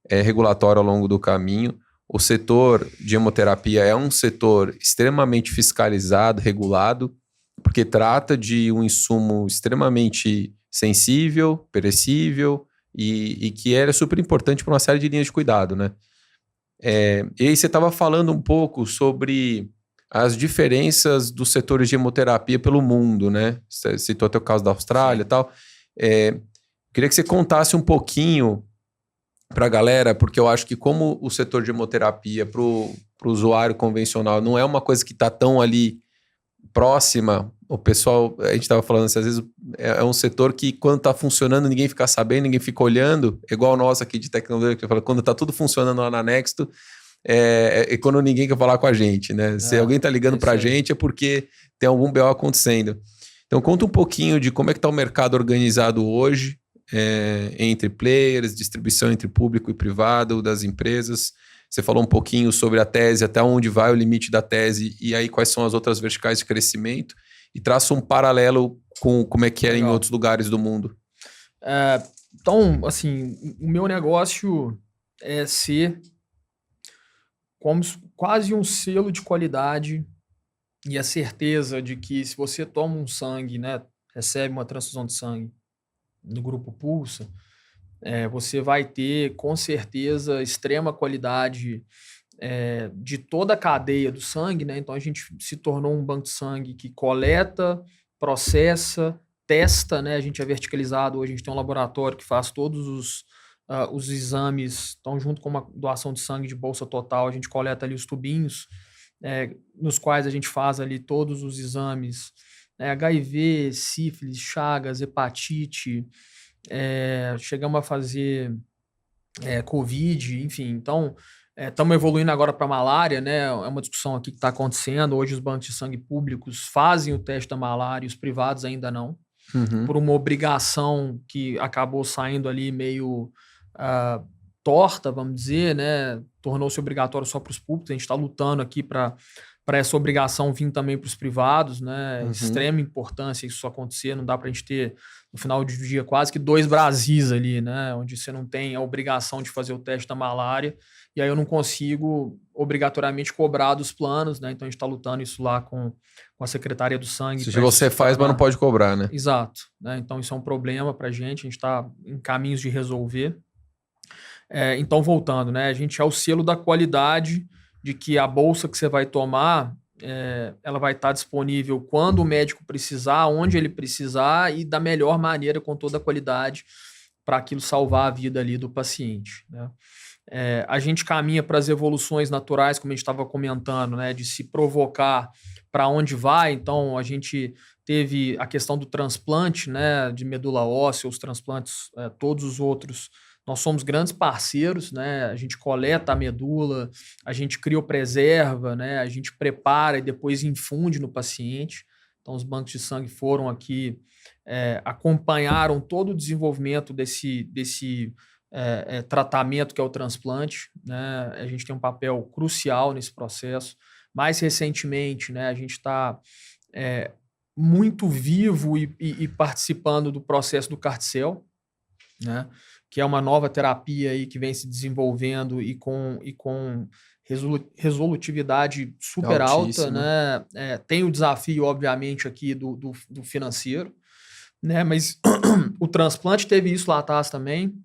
regulatória ao longo do caminho. O setor de hemoterapia é um setor extremamente fiscalizado, regulado, porque trata de um insumo extremamente sensível, perecível e que era super importante para uma série de linhas de cuidado, né? E aí você estava falando um pouco sobre as diferenças dos setores de hemoterapia pelo mundo, né? Você citou até o caso da Austrália e tal. Queria que você contasse um pouquinho para a galera, porque eu acho que como o setor de hemoterapia para o usuário convencional não é uma coisa que está tão ali próxima, o pessoal, a gente estava falando assim, às vezes é um setor que quando está funcionando ninguém fica sabendo, ninguém fica olhando, igual nós aqui de tecnologia, que eu falo, quando está tudo funcionando lá na Nexto, quando ninguém quer falar com a gente, né? Se alguém está ligando para a gente é porque tem algum BO acontecendo. Então conta um pouquinho de como é que está o mercado organizado hoje, entre players, distribuição entre público e privado das empresas. Você falou um pouquinho sobre a tese, até onde vai o limite da tese e aí quais são as outras verticais de crescimento e traça um paralelo com como é que é em outros lugares do mundo. Então, assim, o meu negócio é ser como quase um selo de qualidade e a certeza de que se você toma um sangue, né, recebe uma transfusão de sangue do Grupo Pulsa, você vai ter, com certeza, extrema qualidade de toda a cadeia do sangue, né? Então, a gente se tornou um banco de sangue que coleta, processa, testa, né? A gente é verticalizado, hoje a gente tem um laboratório que faz todos os exames, então, junto com uma doação de sangue de bolsa total, a gente coleta ali os tubinhos, nos quais a gente faz ali todos os exames, HIV, sífilis, chagas, hepatite, chegamos a fazer Covid, enfim. Então, estamos evoluindo agora para malária, né? É uma discussão aqui que está acontecendo. Hoje os bancos de sangue públicos fazem o teste da malária e os privados ainda não. Por uma obrigação que acabou saindo ali meio torta, vamos dizer, né? Tornou-se obrigatório só para os públicos. A gente está lutando aqui para essa obrigação vir também para os privados, né? Extrema importância isso acontecer. Não dá para a gente ter, no final do dia, quase que 2 Brasis ali, né? Onde você não tem a obrigação de fazer o teste da malária e aí eu não consigo obrigatoriamente cobrar dos planos, né? Então a gente está lutando isso lá com a Secretaria do Sangue. Se você faz, mas não pode cobrar, né? Exato. Né? Então isso é um problema para a gente está em caminhos de resolver. Então, voltando, né? A gente é o selo da qualidade de que a bolsa que você vai tomar, ela vai estar disponível quando o médico precisar, onde ele precisar e da melhor maneira, com toda a qualidade, para aquilo salvar a vida ali do paciente. Né? A gente caminha para as evoluções naturais, como a gente estava comentando, né? De se provocar para onde vai. Então, a gente teve a questão do transplante, né? De medula óssea, os transplantes, todos os outros. Nós somos grandes parceiros, né? A gente coleta a medula, a gente criopreserva, né? A gente prepara e depois infunde no paciente. Então, os bancos de sangue foram aqui, acompanharam todo o desenvolvimento desse tratamento que é o transplante, né? A gente tem um papel crucial nesse processo. Mais recentemente, né? A gente está muito vivo e participando do processo do CARTICEL, né? Que é uma nova terapia aí que vem se desenvolvendo e com resolutividade super alta, né? Tem o desafio, obviamente, aqui do financeiro, né? Mas o transplante teve isso lá atrás também.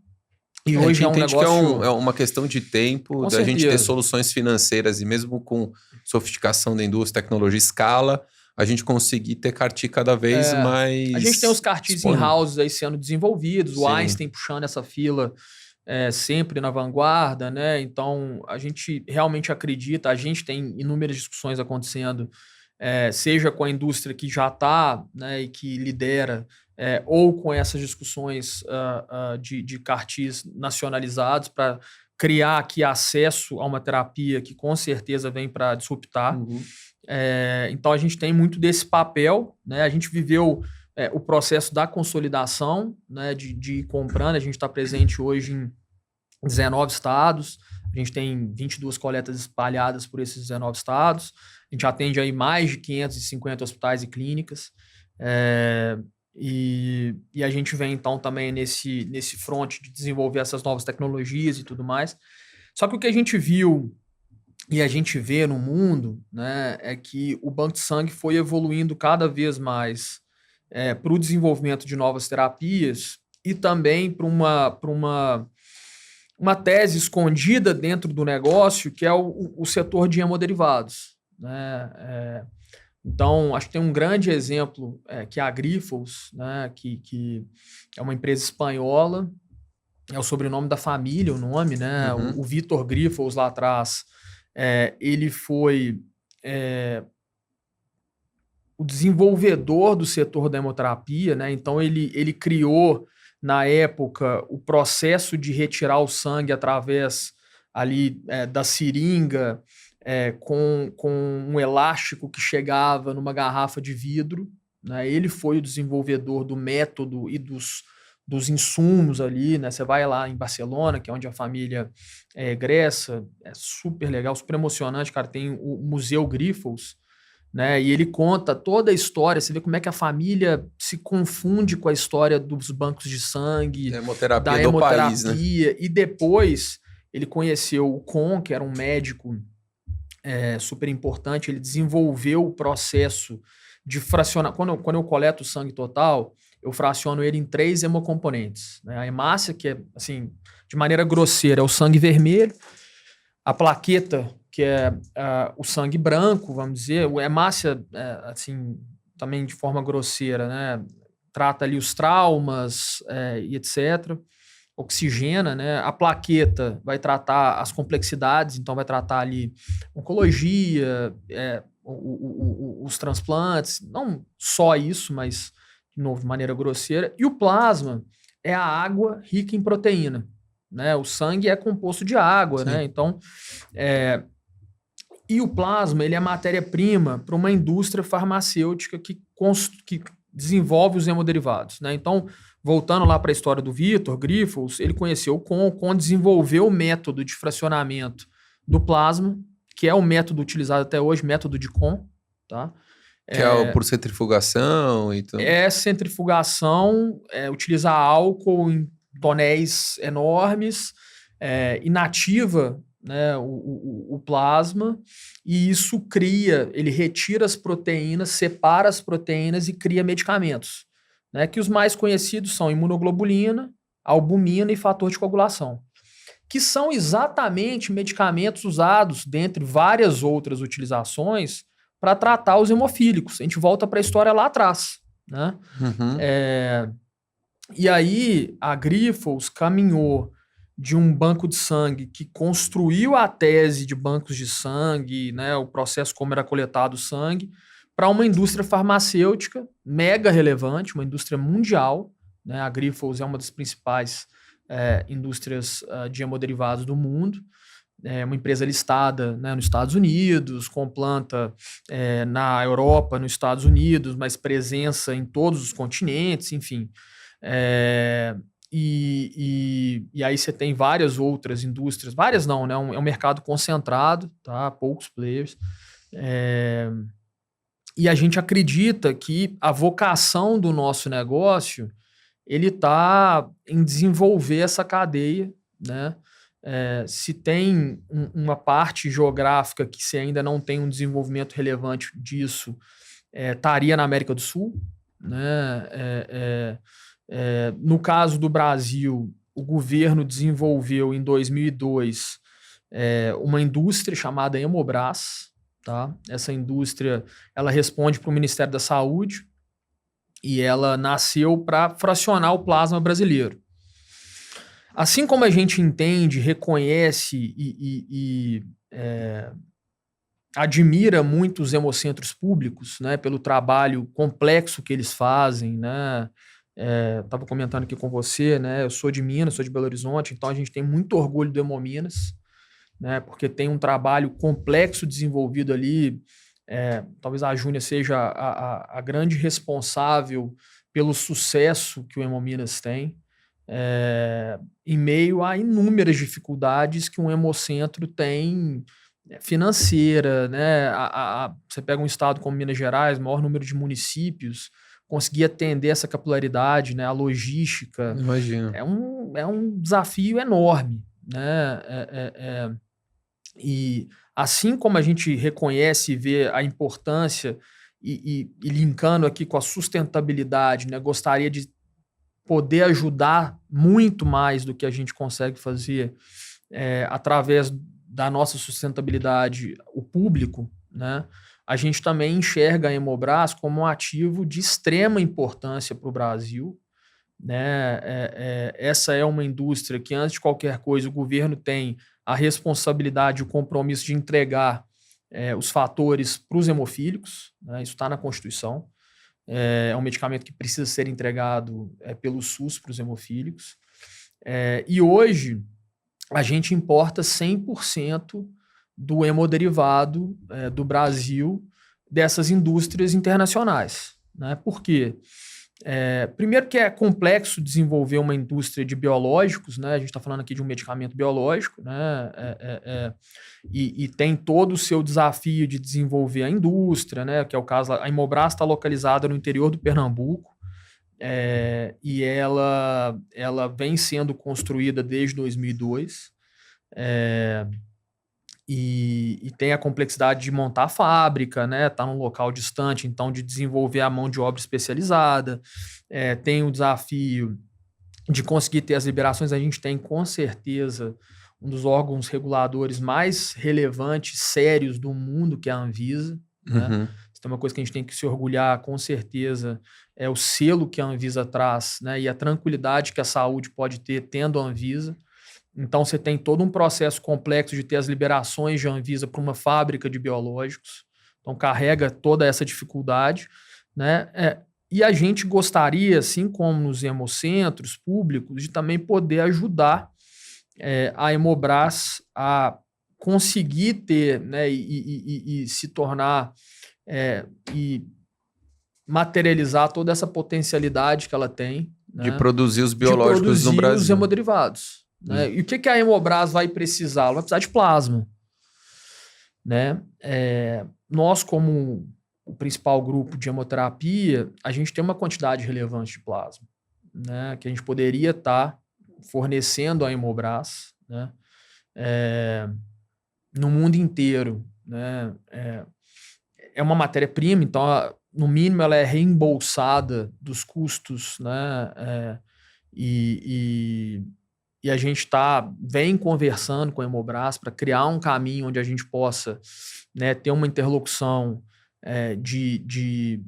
E A gente hoje é um entende negócio... que é uma questão de tempo, da gente ter soluções financeiras e mesmo com sofisticação da indústria, tecnologia, escala, a gente conseguir ter carti cada vez mais... A gente tem os cartis in-house aí sendo desenvolvidos, o Einstein puxando essa fila sempre na vanguarda, né? Então, a gente realmente acredita, a gente tem inúmeras discussões acontecendo, seja com a indústria que já está, né, e que lidera, ou com essas discussões de cartis nacionalizados para criar aqui acesso a uma terapia que com certeza vem para disruptar. Então, a gente tem muito desse papel, né? A gente viveu o processo da consolidação, né, de ir comprando. A gente está presente hoje em 19 estados, a gente tem 22 coletas espalhadas por esses 19 estados, a gente atende aí mais de 550 hospitais e clínicas, e a gente vem então também nesse front de desenvolver essas novas tecnologias e tudo mais. Só que o que a gente viu e a gente vê no mundo, né, é que o banco de sangue foi evoluindo cada vez mais para o desenvolvimento de novas terapias e também para uma tese escondida dentro do negócio, que é o setor de hemoderivados, né? Então, acho que tem um grande exemplo, que é a Grifols, né, que é uma empresa espanhola, é o sobrenome da família, o nome, né? O Vitor Grifols lá atrás, ele foi o desenvolvedor do setor da hemoterapia, né? Então, ele criou, na época, o processo de retirar o sangue através ali da seringa, com um elástico que chegava numa garrafa de vidro, né? Ele foi o desenvolvedor do método e dos insumos ali, né? Você vai lá em Barcelona, que é onde a família egressa, é super legal, super emocionante, cara. Tem o Museu Grifols, né? E ele conta toda a história, você vê como é que a família se confunde com a história dos bancos de sangue, da hemoterapia do país, né? E depois ele conheceu o Kohn, que era um médico super importante, ele desenvolveu o processo de fracionar. Quando eu coleto o sangue total, eu fraciono ele em 3 hemocomponentes, né? A hemácia, que é, assim, de maneira grosseira, é o sangue vermelho, a plaqueta, que é o sangue branco, vamos dizer. A hemácia, assim, também de forma grosseira, né? Trata ali os traumas e etc. Oxigena, né? A plaqueta vai tratar as complexidades, então vai tratar ali oncologia, os transplantes, não só isso, mas, de novo, de maneira grosseira. E o plasma é a água rica em proteína, né? O sangue é composto de água, sim, né? Então, e o plasma, ele é matéria-prima para uma indústria farmacêutica que desenvolve os hemoderivados, né? Então, voltando lá para a história do Vitor Grifols, ele conheceu o Kohn desenvolveu o método de fracionamento do plasma, que é o método utilizado até hoje, método de Kohn, tá? Que é por centrifugação e tudo. Centrifugação, utilizar álcool em tonéis enormes, inativa, né, o plasma, e isso ele retira as proteínas, separa as proteínas e cria medicamentos, né, que os mais conhecidos são imunoglobulina, albumina e fator de coagulação, que são exatamente medicamentos usados, dentre várias outras utilizações, para tratar os hemofílicos. A gente volta para a história lá atrás, né? E aí a Grifols caminhou de um banco de sangue que construiu a tese de bancos de sangue, né, o processo como era coletado o sangue, para uma indústria farmacêutica mega relevante, uma indústria mundial, né? A Grifols é uma das principais indústrias de hemoderivados do mundo, é uma empresa listada, né, nos Estados Unidos, com planta na Europa, nos Estados Unidos, mas presença em todos os continentes, enfim. E aí você tem várias outras indústrias, várias não, né? É um mercado concentrado, tá? Poucos players. E a gente acredita que a vocação do nosso negócio, ele está em desenvolver essa cadeia, né? Se tem uma parte geográfica que você ainda não tem um desenvolvimento relevante disso, estaria na América do Sul, né? No caso do Brasil, o governo desenvolveu em 2002 uma indústria chamada Hemobras. Tá? Essa indústria ela responde para o Ministério da Saúde e ela nasceu para fracionar o plasma brasileiro. Assim como a gente entende, reconhece e admira muito os hemocentros públicos, né, pelo trabalho complexo que eles fazem, né? Estava comentando aqui com você, né? Eu sou de Minas, sou de Belo Horizonte, então a gente tem muito orgulho do Hemominas, né? Porque tem um trabalho complexo desenvolvido ali. Talvez a Júnia seja a grande responsável pelo sucesso que o Hemominas tem, em meio a inúmeras dificuldades que um hemocentro tem, financeira, né? Você pega um estado como Minas Gerais, maior número de municípios, conseguir atender essa capilaridade, né? A logística. Imagino. É um desafio enorme, né? E assim como a gente reconhece e vê a importância e linkando aqui com a sustentabilidade, né? Gostaria de poder ajudar muito mais do que a gente consegue fazer através da nossa sustentabilidade, o público, né? A gente também enxerga a Hemobras como um ativo de extrema importância para o Brasil, né? Essa é uma indústria que, antes de qualquer coisa, o governo tem a responsabilidade e o compromisso de entregar os fatores para os hemofílicos, né? Isso está na Constituição. É um medicamento que precisa ser entregado pelo SUS para os hemofílicos. E hoje a gente importa 100% do hemoderivado do Brasil dessas indústrias internacionais, né? Por quê? Primeiro que é complexo desenvolver uma indústria de biológicos, né? A gente está falando aqui de um medicamento biológico, né? E tem todo o seu desafio de desenvolver a indústria, né? Que é o caso, a Hemobras está localizada no interior do Pernambuco, e ela vem sendo construída desde 2002, e tem a complexidade de montar a fábrica, né? Tá num local distante, então de desenvolver a mão de obra especializada. Tem o desafio de conseguir ter as liberações. A gente tem, com certeza, um dos órgãos reguladores mais relevantes, sérios do mundo, que é a Anvisa, né? Uhum. Então, uma coisa que a gente tem que se orgulhar, com certeza, é o selo que a Anvisa traz, né? E a tranquilidade que a saúde pode ter tendo a Anvisa. Então, você tem todo um processo complexo de ter as liberações de Anvisa para uma fábrica de biológicos. Então, carrega toda essa dificuldade, né? E a gente gostaria, assim como nos hemocentros públicos, de também poder ajudar a Hemobras a conseguir ter, né, e se tornar e materializar toda essa potencialidade que ela tem, né, de produzir os biológicos no Brasil. Os hemoderivados. Né? E o que a Hemobras vai precisar? Ela vai precisar de plasma. Né? Nós, como o principal grupo de hemoterapia, a gente tem uma quantidade relevante de plasma, né, que a gente poderia estar fornecendo a Hemobras, né, no mundo inteiro. Né? É uma matéria-prima, então, no mínimo, ela é reembolsada dos custos, né? E a gente vem conversando com a Hemobras para criar um caminho onde a gente possa, né, ter uma interlocução de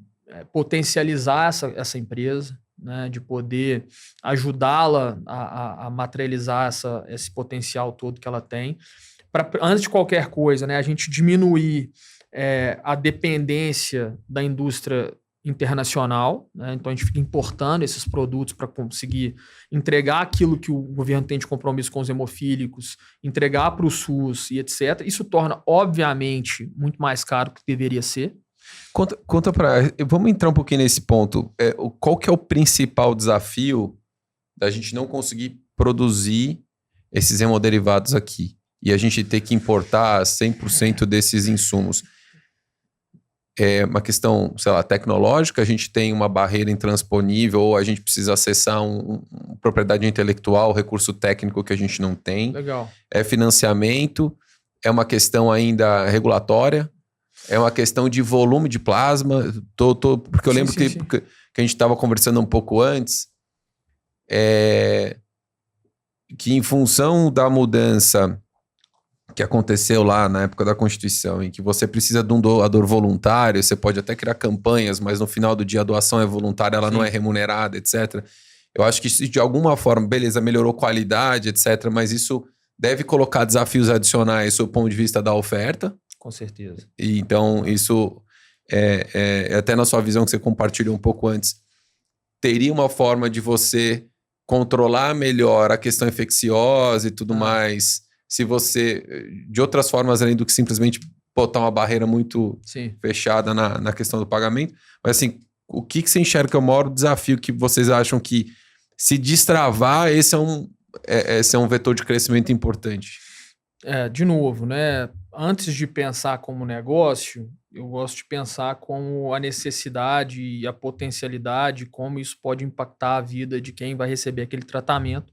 potencializar essa empresa, né, de poder ajudá-la a materializar esse potencial todo que ela tem. Antes de qualquer coisa, né, a gente diminuir a dependência da indústria internacional, né? Então a gente fica importando esses produtos para conseguir entregar aquilo que o governo tem de compromisso com os hemofílicos, entregar para o SUS e etc. Isso torna, obviamente, muito mais caro do que deveria ser. Conta para... Vamos entrar um pouquinho nesse ponto. Qual que é o principal desafio da gente não conseguir produzir esses hemoderivados aqui e a gente ter que importar 100% desses insumos? É uma questão, sei lá, tecnológica, a gente tem uma barreira intransponível ou a gente precisa acessar uma propriedade intelectual, recurso técnico que a gente não tem. Legal. É financiamento, é uma questão ainda regulatória, é uma questão de volume de plasma, porque eu lembro que a gente estava conversando um pouco antes, que em função da mudança que aconteceu lá na época da Constituição, em que você precisa de um doador voluntário, você pode até criar campanhas, mas no final do dia a doação é voluntária, ela não é remunerada, etc. Eu acho que isso de alguma forma, beleza, melhorou qualidade, etc., mas isso deve colocar desafios adicionais do ponto de vista da oferta. Com certeza. E então, isso, até na sua visão que você compartilhou um pouco antes, teria uma forma de você controlar melhor a questão infecciosa e tudo mais, se você, de outras formas, além do que simplesmente botar uma barreira muito fechada na questão do pagamento. Mas assim, o que você enxerga que é o maior desafio que vocês acham que, se destravar, esse é um vetor de crescimento importante? De novo, né? Antes de pensar como negócio, eu gosto de pensar como a necessidade e a potencialidade, como isso pode impactar a vida de quem vai receber aquele tratamento.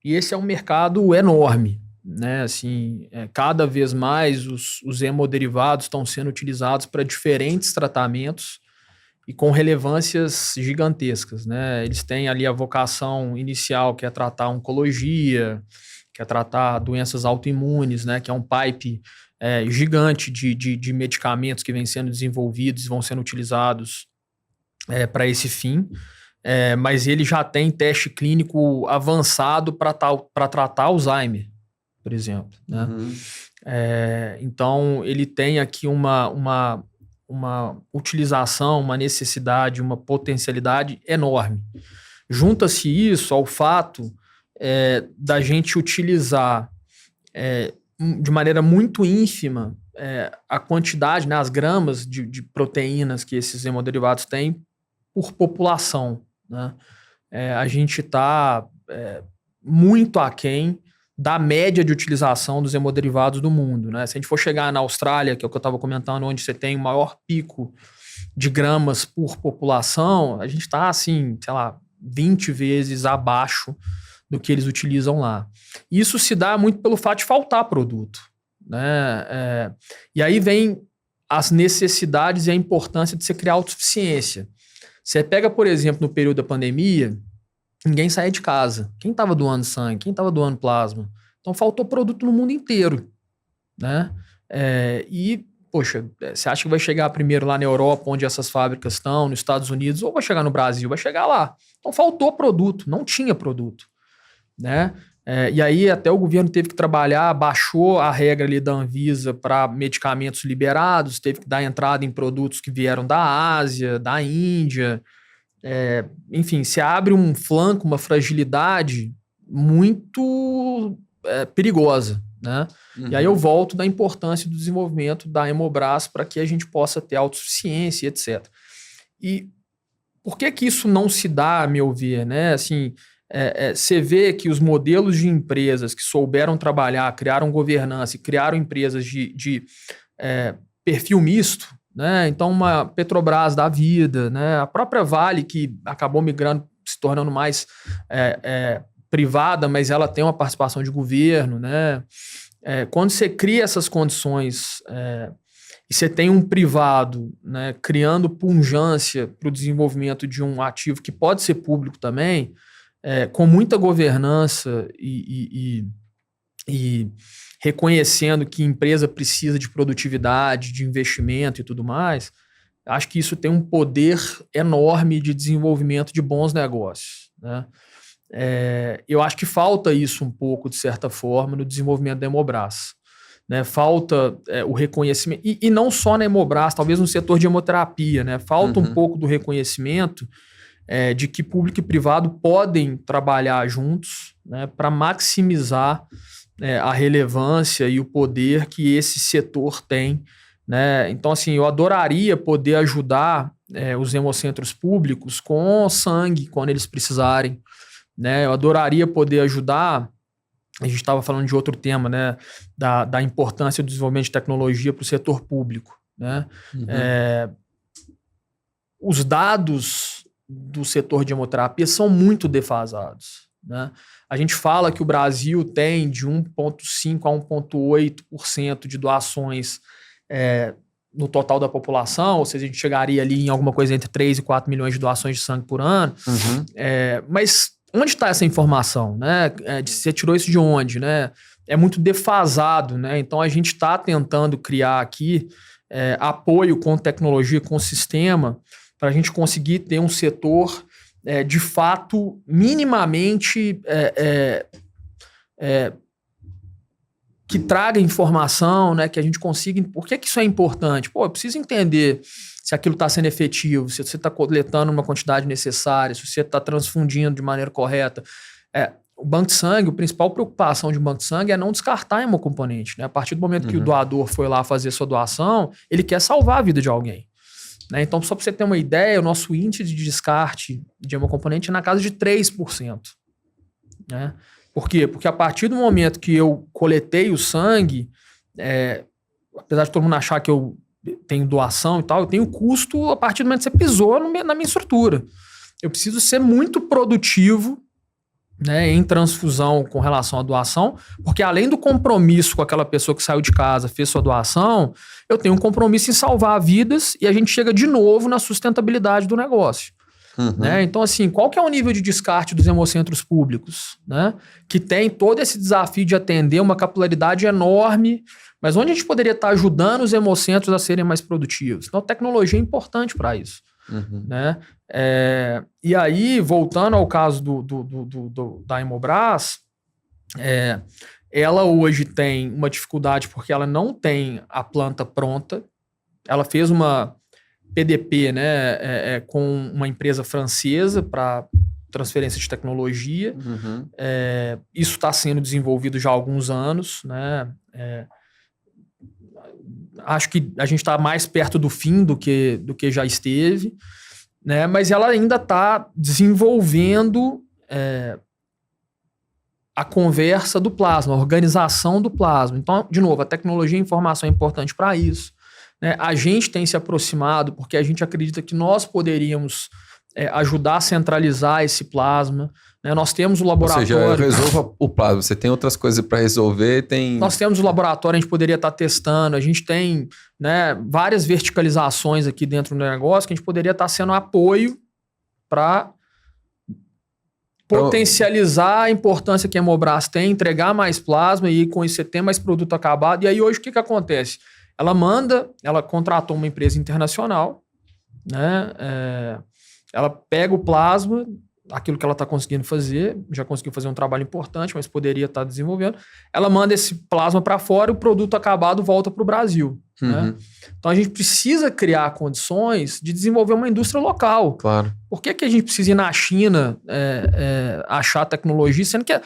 E esse é um mercado enorme, né? Assim, cada vez mais os hemoderivados estão sendo utilizados para diferentes tratamentos e com relevâncias gigantescas, né? Eles têm ali a vocação inicial, que é tratar oncologia, que é tratar doenças autoimunes, né? Que é um pipe gigante de medicamentos que vêm sendo desenvolvidos e vão sendo utilizados para esse fim. Mas ele já tem teste clínico avançado para tratar Alzheimer, por exemplo, né? Uhum. Então, ele tem aqui uma utilização, uma necessidade, uma potencialidade enorme. Junta-se isso ao fato da gente utilizar de maneira muito ínfima a quantidade, né, as gramas de proteínas que esses hemoderivados têm por população, né? A gente está muito aquém da média de utilização dos hemoderivados do mundo, né? Se a gente for chegar na Austrália, que é o que eu estava comentando, onde você tem o maior pico de gramas por população, a gente está, assim, sei lá, 20 vezes abaixo do que eles utilizam lá. Isso se dá muito pelo fato de faltar produto, né? E aí vem as necessidades e a importância de você criar autossuficiência. Você pega, por exemplo, no período da pandemia, ninguém saía de casa. Quem estava doando sangue? Quem estava doando plasma? Então, faltou produto no mundo inteiro, né? E, poxa, você acha que vai chegar primeiro lá na Europa, onde essas fábricas estão, nos Estados Unidos, ou vai chegar no Brasil? Vai chegar lá. Então, faltou produto, não tinha produto, né? E aí, até o governo teve que trabalhar, baixou a regra ali da Anvisa para medicamentos liberados, teve que dar entrada em produtos que vieram da Ásia, da Índia. Enfim, se abre um flanco, uma fragilidade muito perigosa, né? Uhum. E aí eu volto da importância do desenvolvimento da Hemobras para que a gente possa ter autossuficiência, etc. E por que isso não se dá, a meu ver, né? Assim, você vê que os modelos de empresas que souberam trabalhar, criaram governança e criaram empresas de perfil misto, né? Então, uma Petrobras da vida, né? A própria Vale, que acabou migrando, se tornando mais privada, mas ela tem uma participação de governo, né? Quando você cria essas condições e você tem um privado, né, criando pungência para o desenvolvimento de um ativo que pode ser público também, com muita governança e reconhecendo que empresa precisa de produtividade, de investimento e tudo mais, acho que isso tem um poder enorme de desenvolvimento de bons negócios, né? Eu acho que falta isso um pouco, de certa forma, no desenvolvimento da Hemobras, né? Falta o reconhecimento, e não só na Hemobras, talvez no setor de hemoterapia, né? Falta um pouco do reconhecimento de que público e privado podem trabalhar juntos, né, para maximizar a relevância e o poder que esse setor tem, né? Então, assim, eu adoraria poder ajudar os hemocentros públicos com sangue quando eles precisarem, né? Eu adoraria poder ajudar. A gente estava falando de outro tema, né? Da importância do desenvolvimento de tecnologia para o setor público, né? Uhum. Os dados do setor de hemoterapia são muito defasados, né? A gente fala que o Brasil tem de 1,5% a 1,8% de doações no total da população, ou seja, a gente chegaria ali em alguma coisa entre 3 e 4 milhões de doações de sangue por ano. Uhum. Mas onde está essa informação, né? Você tirou isso de onde, né? É muito defasado, né? Então a gente está tentando criar aqui apoio com tecnologia, com sistema, para a gente conseguir ter um setor de fato minimamente que traga informação, né? Que a gente consiga. Por que isso é importante? Pô, eu preciso entender se aquilo está sendo efetivo, se você está coletando uma quantidade necessária, se você está transfundindo de maneira correta. O banco de sangue, a principal preocupação de um banco de sangue é não descartar a hemocomponente, né? A partir do momento que o doador foi lá fazer sua doação, ele quer salvar a vida de alguém, né? Então, só para você ter uma ideia, o nosso índice de descarte de hemocomponente é na casa de 3%. Né? Por quê? Porque a partir do momento que eu coletei o sangue, apesar de todo mundo achar que eu tenho doação e tal, eu tenho custo a partir do momento que você pisou na minha estrutura. Eu preciso ser muito produtivo, né, em transfusão com relação à doação, porque além do compromisso com aquela pessoa que saiu de casa, fez sua doação, eu tenho um compromisso em salvar vidas e a gente chega de novo na sustentabilidade do negócio. Né? Então, assim, qual que é o nível de descarte dos hemocentros públicos? Né? Que tem todo esse desafio de atender uma capilaridade enorme, mas onde a gente poderia estar ajudando os hemocentros a serem mais produtivos? Então, a tecnologia é importante para isso. Né? E aí, voltando ao caso da Hemobras, ela hoje tem uma dificuldade porque ela não tem a planta pronta. Ela fez uma PDP, né, com uma empresa francesa para transferência de tecnologia. Isso está sendo desenvolvido já há alguns anos. Né? Acho que a gente está mais perto do fim do que já esteve, né? Mas ela ainda está desenvolvendo a conversa do plasma, a organização do plasma. Então, de novo, a tecnologia e a informação é importante para isso. Né? A gente tem se aproximado porque a gente acredita que nós poderíamos ajudar a centralizar esse plasma. Né? Nós temos o laboratório... Ou seja, resolva o plasma. Você tem outras coisas para resolver, Nós temos o laboratório, a gente poderia estar testando, a gente tem, né, várias verticalizações aqui dentro do negócio que a gente poderia estar sendo apoio para potencializar a importância que a Hemobras tem, entregar mais plasma e com isso você ter mais produto acabado. E aí hoje o que acontece? Ela contratou uma empresa internacional, né? Ela pega o plasma, aquilo que ela está conseguindo fazer, já conseguiu fazer um trabalho importante, mas poderia estar desenvolvendo. Ela manda esse plasma para fora e o produto acabado volta para o Brasil. Né? Então a gente precisa criar condições de desenvolver uma indústria local. Claro. Por que a gente precisa ir na China achar tecnologia, sendo que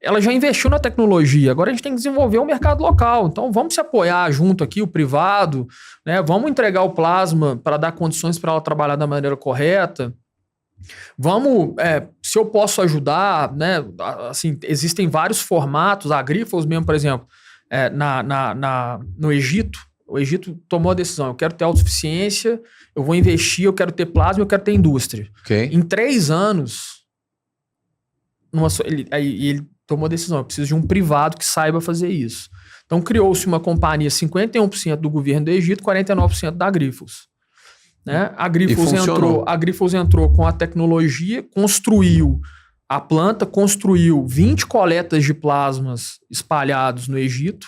ela já investiu na tecnologia, agora a gente tem que desenvolver um mercado local. Então vamos se apoiar junto aqui, o privado, né? Vamos entregar o plasma para dar condições para ela trabalhar da maneira correta. Vamos, se eu posso ajudar, né? Assim, existem vários formatos, a Grifols mesmo, por exemplo, no Egito, o Egito tomou a decisão, eu quero ter autossuficiência, eu vou investir, eu quero ter plasma, eu quero ter indústria. Okay. Em 3 anos, ele tomou a decisão, eu preciso de um privado que saiba fazer isso. Então criou-se uma companhia, 51% do governo do Egito, 49% da Grifols. Né? A Grifols entrou com a tecnologia, construiu a planta, construiu 20 coletas de plasmas espalhados no Egito.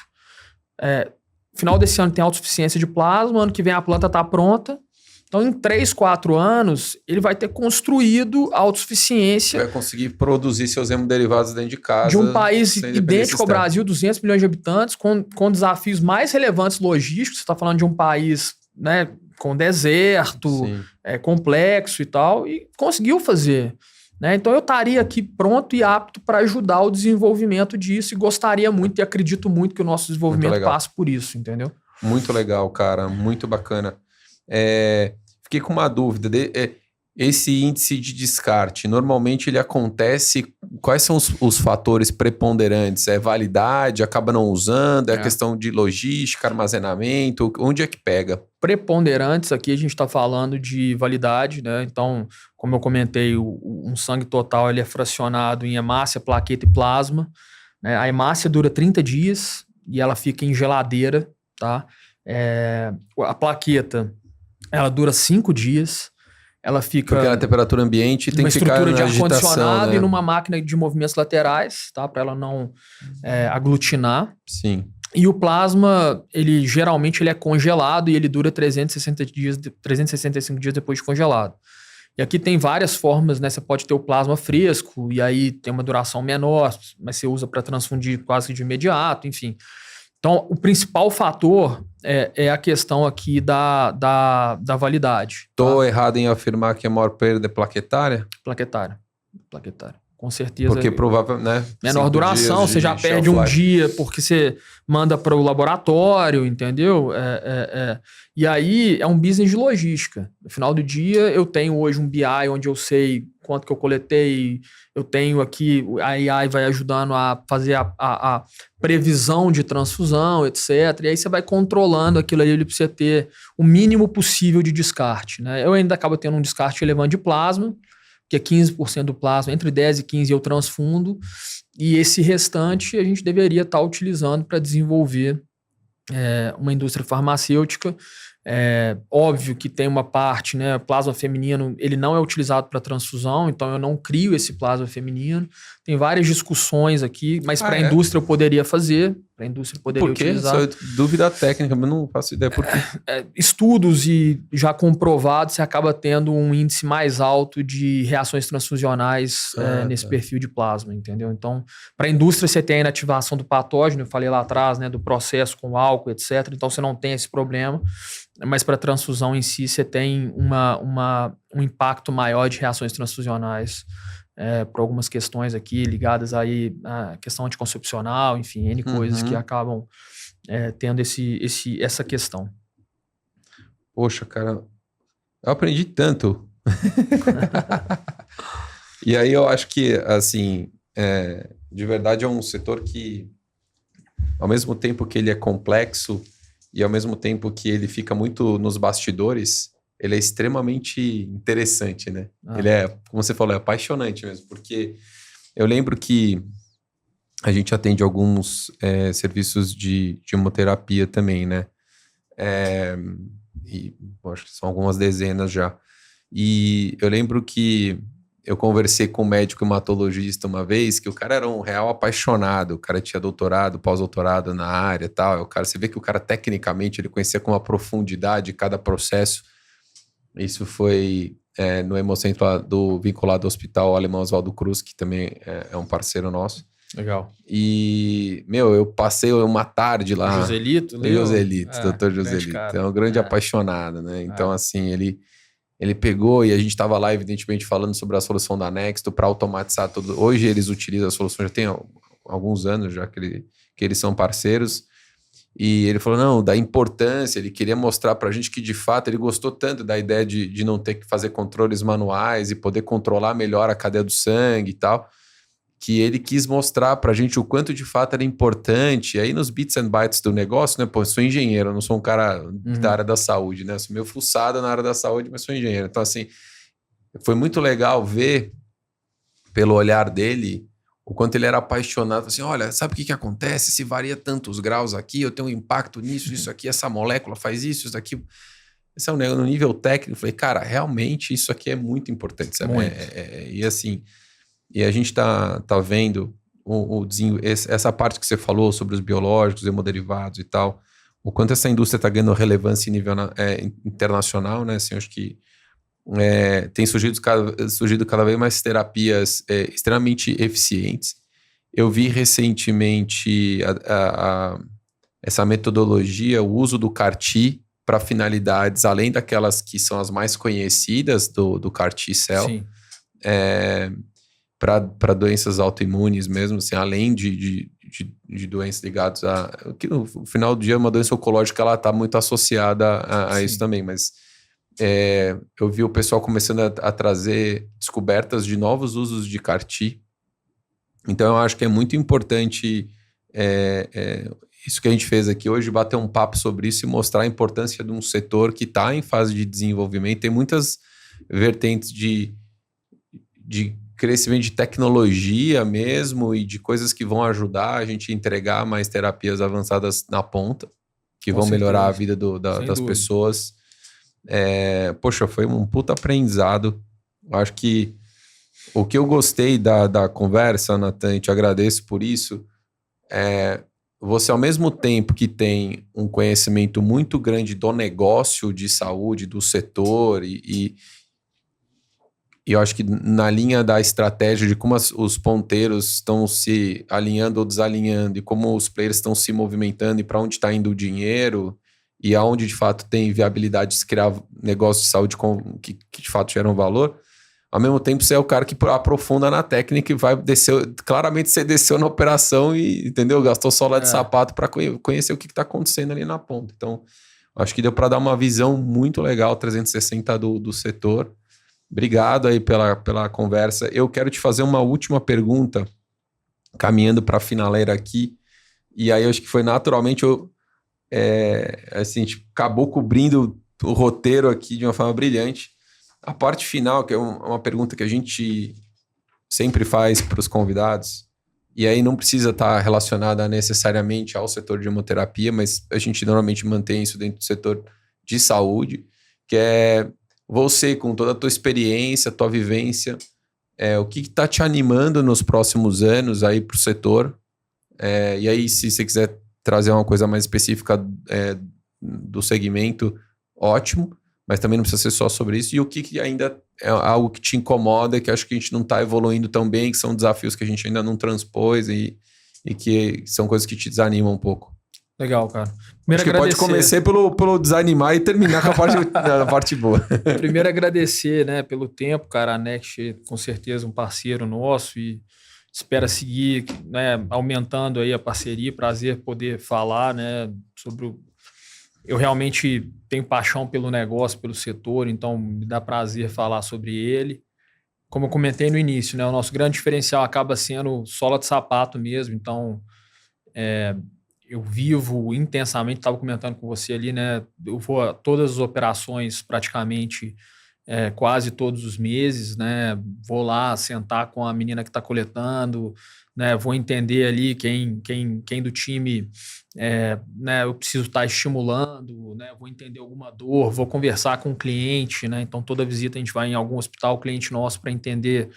Final desse ano tem autossuficiência de plasma, ano que vem a planta está pronta. Então, em 3, 4 anos, ele vai ter construído a autossuficiência. Vai conseguir produzir seus hemoderivados dentro de casa. De um país idêntico ao Brasil, 200 milhões de habitantes, com desafios mais relevantes logísticos. Você está falando de um país, né, com deserto, complexo e tal, e conseguiu fazer. Né? Então, eu estaria aqui pronto e apto para ajudar o desenvolvimento disso e gostaria muito e acredito muito que o nosso desenvolvimento passe por isso, entendeu? Muito legal, cara. Muito bacana. Fiquei com uma dúvida. Esse índice de descarte, normalmente ele acontece... Quais são os fatores preponderantes? É validade? Acaba não usando? É questão de logística, armazenamento? Onde é que pega? Preponderantes, aqui a gente está falando de validade, né? Então, como eu comentei, um sangue total ele é fracionado em hemácia, plaqueta e plasma. Né? A hemácia dura 30 dias e ela fica em geladeira, tá? A plaqueta, ela dura 5 dias ela fica... Porque na temperatura ambiente tem que ficar na agitação, uma estrutura de ar-condicionado, né? e numa máquina de movimentos laterais, tá? Para ela não aglutinar. Sim. E o plasma, geralmente ele é congelado e ele dura 365 dias depois de congelado. E aqui tem várias formas, né? Você pode ter o plasma fresco, e aí tem uma duração menor, mas você usa para transfundir quase que de imediato, enfim. Então, o principal fator é a questão aqui da validade. Estou errado em afirmar que a maior perda é plaquetária? Plaquetária. Com certeza. Porque provavelmente, né? Menor duração, você já perde um dia porque você manda para o laboratório, entendeu? E aí é um business de logística. No final do dia, eu tenho hoje um BI onde eu sei quanto que eu coletei, eu tenho aqui, a AI vai ajudando a fazer a previsão de transfusão, etc. E aí você vai controlando aquilo ali para você ter o mínimo possível de descarte, né? Eu ainda acabo tendo um descarte relevante de plasma, que é 15% do plasma, entre 10 e 15 eu transfundo, e esse restante a gente deveria estar utilizando para desenvolver uma indústria farmacêutica. Óbvio que tem uma parte, né? Plasma feminino, ele não é utilizado para transfusão, então eu não crio esse plasma feminino. Tem várias discussões aqui, mas para a indústria eu poderia fazer, para a indústria poderia utilizar. Por quê? Isso é dúvida técnica, mas não faço ideia por quê. Estudos e já comprovados, você acaba tendo um índice mais alto de reações transfusionais nesse perfil de plasma, entendeu? Então, para a indústria você tem a inativação do patógeno, eu falei lá atrás, né, do processo com álcool, etc. Então você não tem esse problema. Mas para a transfusão em si, você tem um impacto maior de reações transfusionais por algumas questões aqui ligadas aí à questão anticoncepcional, enfim, N coisas que acabam tendo essa questão. Poxa, cara, eu aprendi tanto. E aí eu acho que, assim, de verdade é um setor que, ao mesmo tempo que ele é complexo, e ao mesmo tempo que ele fica muito nos bastidores, ele é extremamente interessante, né? Ele é, como você falou, é apaixonante mesmo, porque eu lembro que a gente atende alguns serviços de hemoterapia também, né? E acho que são algumas dezenas já. E eu lembro que eu conversei com um médico hematologista uma vez, que o cara era um real apaixonado, o cara tinha doutorado, pós-doutorado na área e tal. O cara, você vê que o cara, tecnicamente, ele conhecia com uma profundidade cada processo. Isso foi no Hemocentro vinculado ao Hospital Alemão Oswaldo Cruz, que também é um parceiro nosso. Legal. E, eu passei uma tarde lá. Joselito, Dr. Joselito. É um grande apaixonado, né? Então, assim, ele pegou e a gente estava lá, evidentemente, falando sobre a solução da Nexto para automatizar tudo. Hoje eles utilizam a solução, já tem alguns anos já que eles são parceiros. E ele falou, não, da importância, ele queria mostrar para a gente que, de fato, ele gostou tanto da ideia de não ter que fazer controles manuais e poder controlar melhor a cadeia do sangue e tal, que ele quis mostrar para a gente o quanto, de fato, era importante. E aí, nos bits and bytes do negócio, né? Pô, eu sou engenheiro, eu não sou um cara da área da saúde, né? Eu sou meio fuçado na área da saúde, mas sou engenheiro. Então, assim, foi muito legal ver, pelo olhar dele, o quanto ele era apaixonado. Assim, olha, sabe o que acontece? Se varia tantos graus aqui, eu tenho um impacto nisso, isso aqui, essa molécula faz isso daqui. Esse é no nível técnico. Eu falei, cara, realmente isso aqui é muito importante, sabe? E assim... E a gente tá vendo essa parte que você falou sobre os biológicos, hemoderivados e tal, o quanto essa indústria está ganhando relevância em nível internacional, né? Assim, acho que tem surgido cada vez mais terapias extremamente eficientes. Eu vi recentemente essa metodologia, o uso do CAR-T para finalidades, além daquelas que são as mais conhecidas do CAR-T-cell, para doenças autoimunes mesmo, assim, além de doenças ligadas a... Que no final do dia, uma doença oncológica, ela está muito associada a isso também, mas eu vi o pessoal começando a trazer descobertas de novos usos de CAR-T. Então, eu acho que é muito importante isso que a gente fez aqui hoje, bater um papo sobre isso e mostrar a importância de um setor que está em fase de desenvolvimento. Tem muitas vertentes de crescimento de tecnologia mesmo e de coisas que vão ajudar a gente a entregar mais terapias avançadas na ponta, que vão melhorar a vida das pessoas. Poxa, foi um puta aprendizado. Acho que o que eu gostei da conversa, Nathan, e te agradeço por isso, você, ao mesmo tempo que tem um conhecimento muito grande do negócio de saúde, do setor, e eu acho que na linha da estratégia de como os ponteiros estão se alinhando ou desalinhando, e como os players estão se movimentando e para onde está indo o dinheiro, e aonde de fato tem viabilidade de se criar negócios de saúde que de fato geram valor. Ao mesmo tempo, você é o cara que aprofunda na técnica e vai descer. Claramente, você desceu na operação e, entendeu? Gastou sola de sapato para conhecer o que está acontecendo ali na ponta. Então, acho que deu para dar uma visão muito legal, 360 do setor. Obrigado aí pela conversa. Eu quero te fazer uma última pergunta, caminhando para a finaleira aqui. E aí, eu acho que foi naturalmente, assim, a gente acabou cobrindo o roteiro aqui de uma forma brilhante. A parte final, que é uma pergunta que a gente sempre faz para os convidados, e aí não precisa estar relacionada necessariamente ao setor de hemoterapia, mas a gente normalmente mantém isso dentro do setor de saúde, que é você, com toda a tua experiência, tua vivência, o que está te animando nos próximos anos aí para o setor? E aí, se você quiser trazer uma coisa mais específica do segmento, ótimo. Mas também não precisa ser só sobre isso. E o que ainda é algo que te incomoda, que acho que a gente não está evoluindo tão bem, que são desafios que a gente ainda não transpôs e que são coisas que te desanimam um pouco. Legal, cara. Primeiro, acho que pode começar pelo desanimar e terminar com a parte boa. Primeiro, agradecer, né, pelo tempo, cara. A Next, com certeza, um parceiro nosso e espera seguir, né, aumentando aí a parceria. Prazer poder falar, né, sobre Eu realmente tenho paixão pelo negócio, pelo setor, então me dá prazer falar sobre ele. Como eu comentei no início, né, o nosso grande diferencial acaba sendo sola de sapato mesmo, então eu vivo intensamente, estava comentando com você ali, né, eu vou a todas as operações praticamente quase todos os meses, né, vou lá sentar com a menina que está coletando, né, vou entender ali quem do time né, eu preciso estar estimulando, né, vou entender alguma dor, vou conversar com o cliente, né, então toda visita a gente vai em algum hospital, cliente nosso, para entender.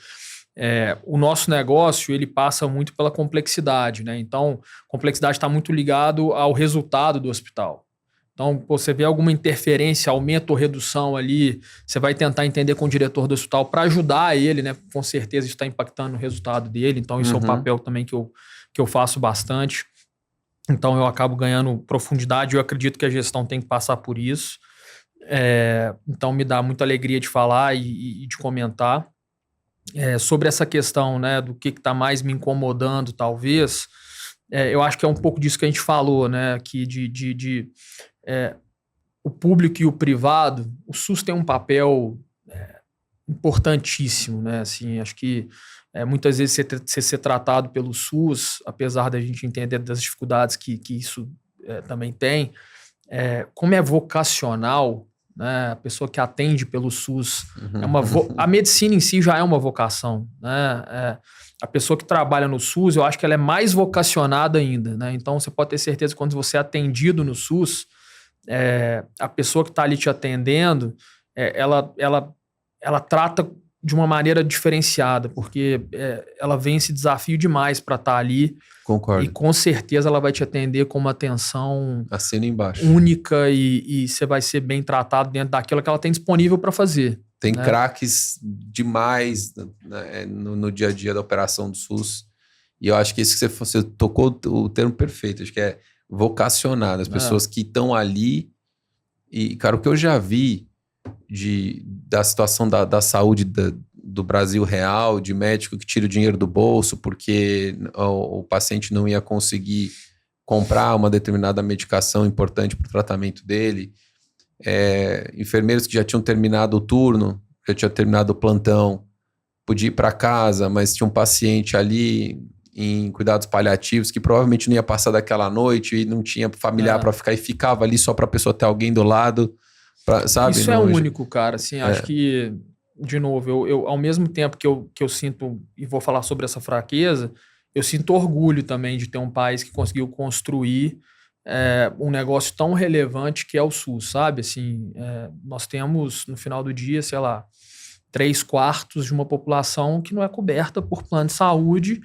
O nosso negócio, ele passa muito pela complexidade, né, então complexidade está muito ligado ao resultado do hospital. Então, você vê alguma interferência, aumento ou redução ali, você vai tentar entender com o diretor do hospital para ajudar ele, né? Com certeza isso está impactando no resultado dele. Então, isso é um papel também que eu faço bastante. Então, eu acabo ganhando profundidade. Eu acredito que a gestão tem que passar por isso. Então, me dá muita alegria de falar e de comentar. Sobre essa questão, né, do que está mais me incomodando, talvez, eu acho que é um pouco disso que a gente falou, né? Que o público e o privado, o SUS tem um papel importantíssimo, né? Assim, acho que muitas vezes você ser tratado pelo SUS, apesar da gente entender das dificuldades que isso também tem, como é vocacional, né? A pessoa que atende pelo SUS, a medicina em si já é uma vocação, né? A pessoa que trabalha no SUS, eu acho que ela é mais vocacionada ainda, né? Então, você pode ter certeza que quando você é atendido no SUS, a pessoa que está ali te atendendo, ela trata de uma maneira diferenciada, porque ela vem esse desafio demais para estar ali. Concordo. E com certeza ela vai te atender com uma atenção assina embaixo, única e você vai ser bem tratado dentro daquilo que ela tem disponível para fazer. Tem craques demais no dia a dia da operação do SUS. E eu acho que isso que você tocou o termo perfeito. Acho que é vocacionado. As pessoas que estão ali. E, cara, o que eu já vi da situação da saúde do Brasil real, de médico que tira o dinheiro do bolso porque o paciente não ia conseguir comprar uma determinada medicação importante para o tratamento dele. Enfermeiros que já tinham terminado o turno, já tinham terminado o plantão, podia ir para casa, mas tinha um paciente ali em cuidados paliativos que provavelmente não ia passar daquela noite e não tinha familiar para ficar e ficava ali só para a pessoa ter alguém do lado, sabe? Isso único, cara. Assim, acho que, de novo, eu ao mesmo tempo que eu sinto, e vou falar sobre essa fraqueza, eu sinto orgulho também de ter um país que conseguiu construir um negócio tão relevante que é o SUS, sabe? Assim, nós temos, no final do dia, sei lá, 3/4 de uma população que não é coberta por plano de saúde,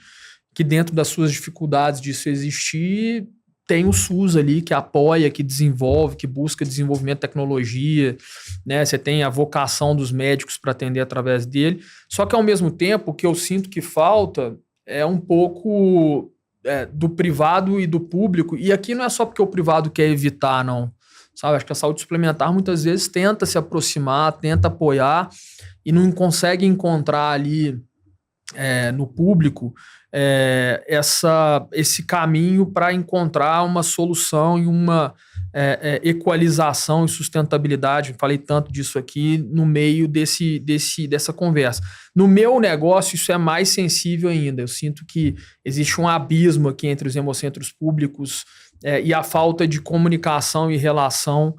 que dentro das suas dificuldades disso existir, tem o SUS ali que apoia, que desenvolve, que busca desenvolvimento de tecnologia, né? Você tem a vocação dos médicos para atender através dele. Só que, ao mesmo tempo, o que eu sinto que falta é um pouco do privado e do público. E aqui não é só porque o privado quer evitar, não. Sabe? Acho que a saúde suplementar muitas vezes tenta se aproximar, tenta apoiar e não consegue encontrar ali no público esse caminho para encontrar uma solução e uma equalização e sustentabilidade. Falei tanto disso aqui no meio dessa conversa. No meu negócio, isso é mais sensível ainda. Eu sinto que existe um abismo aqui entre os hemocentros públicos e a falta de comunicação e relação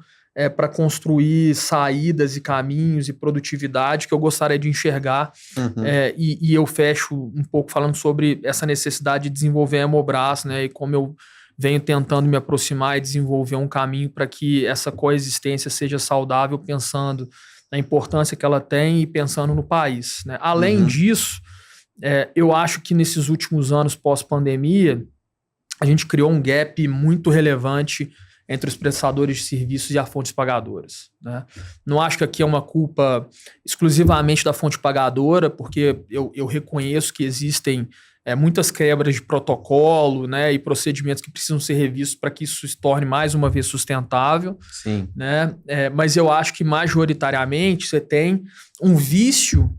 para construir saídas e caminhos e produtividade que eu gostaria de enxergar. E eu fecho um pouco falando sobre essa necessidade de desenvolver a Hemobras, né, e como eu venho tentando me aproximar e desenvolver um caminho para que essa coexistência seja saudável, pensando na importância que ela tem e pensando no país, né? Além disso, eu acho que nesses últimos anos pós-pandemia, a gente criou um gap muito relevante entre os prestadores de serviços e as fontes pagadoras, né? Não acho que aqui é uma culpa exclusivamente da fonte pagadora, porque eu reconheço que existem muitas quebras de protocolo, né, e procedimentos que precisam ser revistos para que isso se torne mais uma vez sustentável. Sim. Né? Mas eu acho que majoritariamente você tem um vício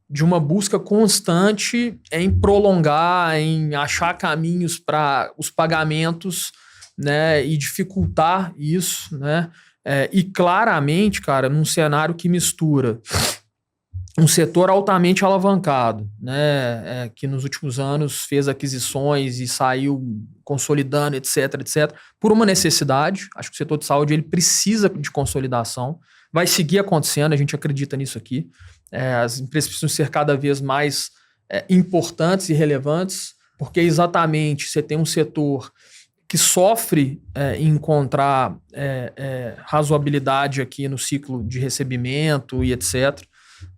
de uma busca constante em prolongar, em achar caminhos para os pagamentos, né, e dificultar isso, né? E claramente, cara, num cenário que mistura um setor altamente alavancado, né, que nos últimos anos fez aquisições e saiu consolidando, etc, por uma necessidade. Acho que o setor de saúde ele precisa de consolidação, vai seguir acontecendo, a gente acredita nisso aqui. As empresas precisam ser cada vez mais importantes e relevantes, porque exatamente você tem um setor que sofre em encontrar razoabilidade aqui no ciclo de recebimento e etc.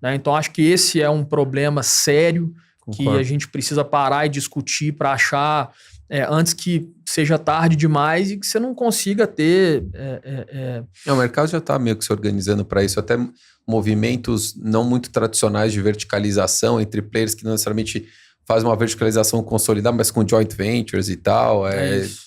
Né? Então, acho que esse é um problema sério. Concordo. Que a gente precisa parar e discutir para achar antes que seja tarde demais e que você não consiga ter... O mercado já está meio que se organizando para isso, até movimentos não muito tradicionais de verticalização entre players que não necessariamente fazem uma verticalização consolidada, mas com joint ventures e tal.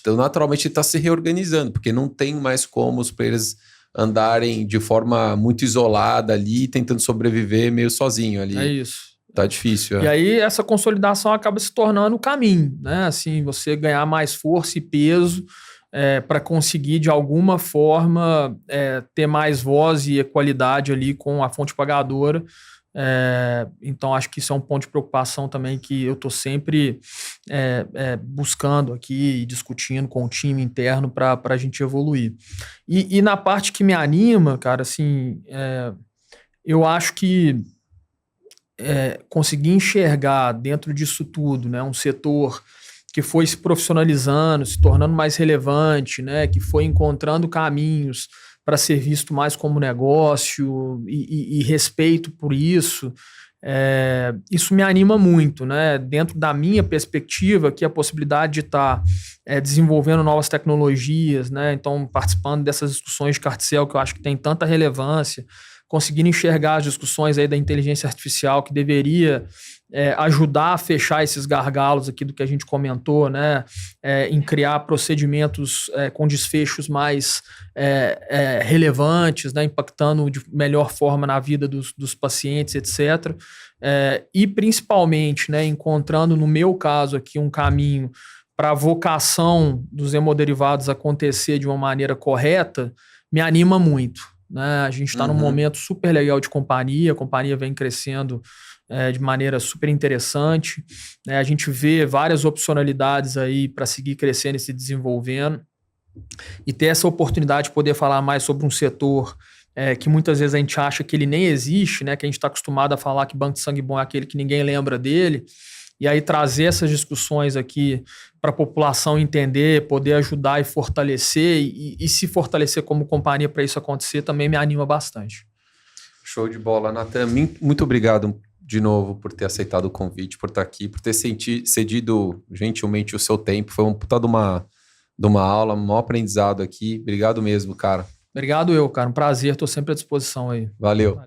Então, naturalmente, está se reorganizando, porque não tem mais como os players andarem de forma muito isolada ali, tentando sobreviver meio sozinho ali. É isso. Tá difícil. E aí essa consolidação acaba se tornando o caminho, né? Assim, você ganhar mais força e peso para conseguir, de alguma forma, ter mais voz e equalidade ali com a fonte pagadora. Então, acho que isso é um ponto de preocupação também que eu estou sempre buscando aqui e discutindo com o time interno para a gente evoluir. E na parte que me anima, cara, assim, eu acho que conseguir enxergar dentro disso tudo, né, um setor que foi se profissionalizando, se tornando mais relevante, né, que foi encontrando caminhos para ser visto mais como negócio e respeito por isso, isso me anima muito, né? Dentro da minha perspectiva, que a possibilidade de estar desenvolvendo novas tecnologias, né? Então, participando dessas discussões de cartel que eu acho que tem tanta relevância, conseguindo enxergar as discussões aí da inteligência artificial que deveria ajudar a fechar esses gargalos aqui do que a gente comentou, né? Em criar procedimentos com desfechos mais relevantes, né? Impactando de melhor forma na vida dos pacientes, etc. E principalmente, né, encontrando, no meu caso aqui, um caminho para a vocação dos hemoderivados acontecer de uma maneira correta, me anima muito. Né? A gente está num momento super legal de companhia, a companhia vem crescendo de maneira super interessante, né? A gente vê várias opcionalidades aí para seguir crescendo e se desenvolvendo, e ter essa oportunidade de poder falar mais sobre um setor que muitas vezes a gente acha que ele nem existe, né? Que a gente está acostumado a falar que banco de sangue bom é aquele que ninguém lembra dele. E aí trazer essas discussões aqui para a população entender, poder ajudar e fortalecer, e se fortalecer como companhia para isso acontecer, também me anima bastante. Show de bola, Nathan. Muito obrigado de novo por ter aceitado o convite, por estar aqui, por ter cedido gentilmente o seu tempo. Foi um puta de uma aula, um maior aprendizado aqui. Obrigado mesmo, cara. Obrigado eu, cara. Um prazer. Estou sempre à disposição aí. Valeu.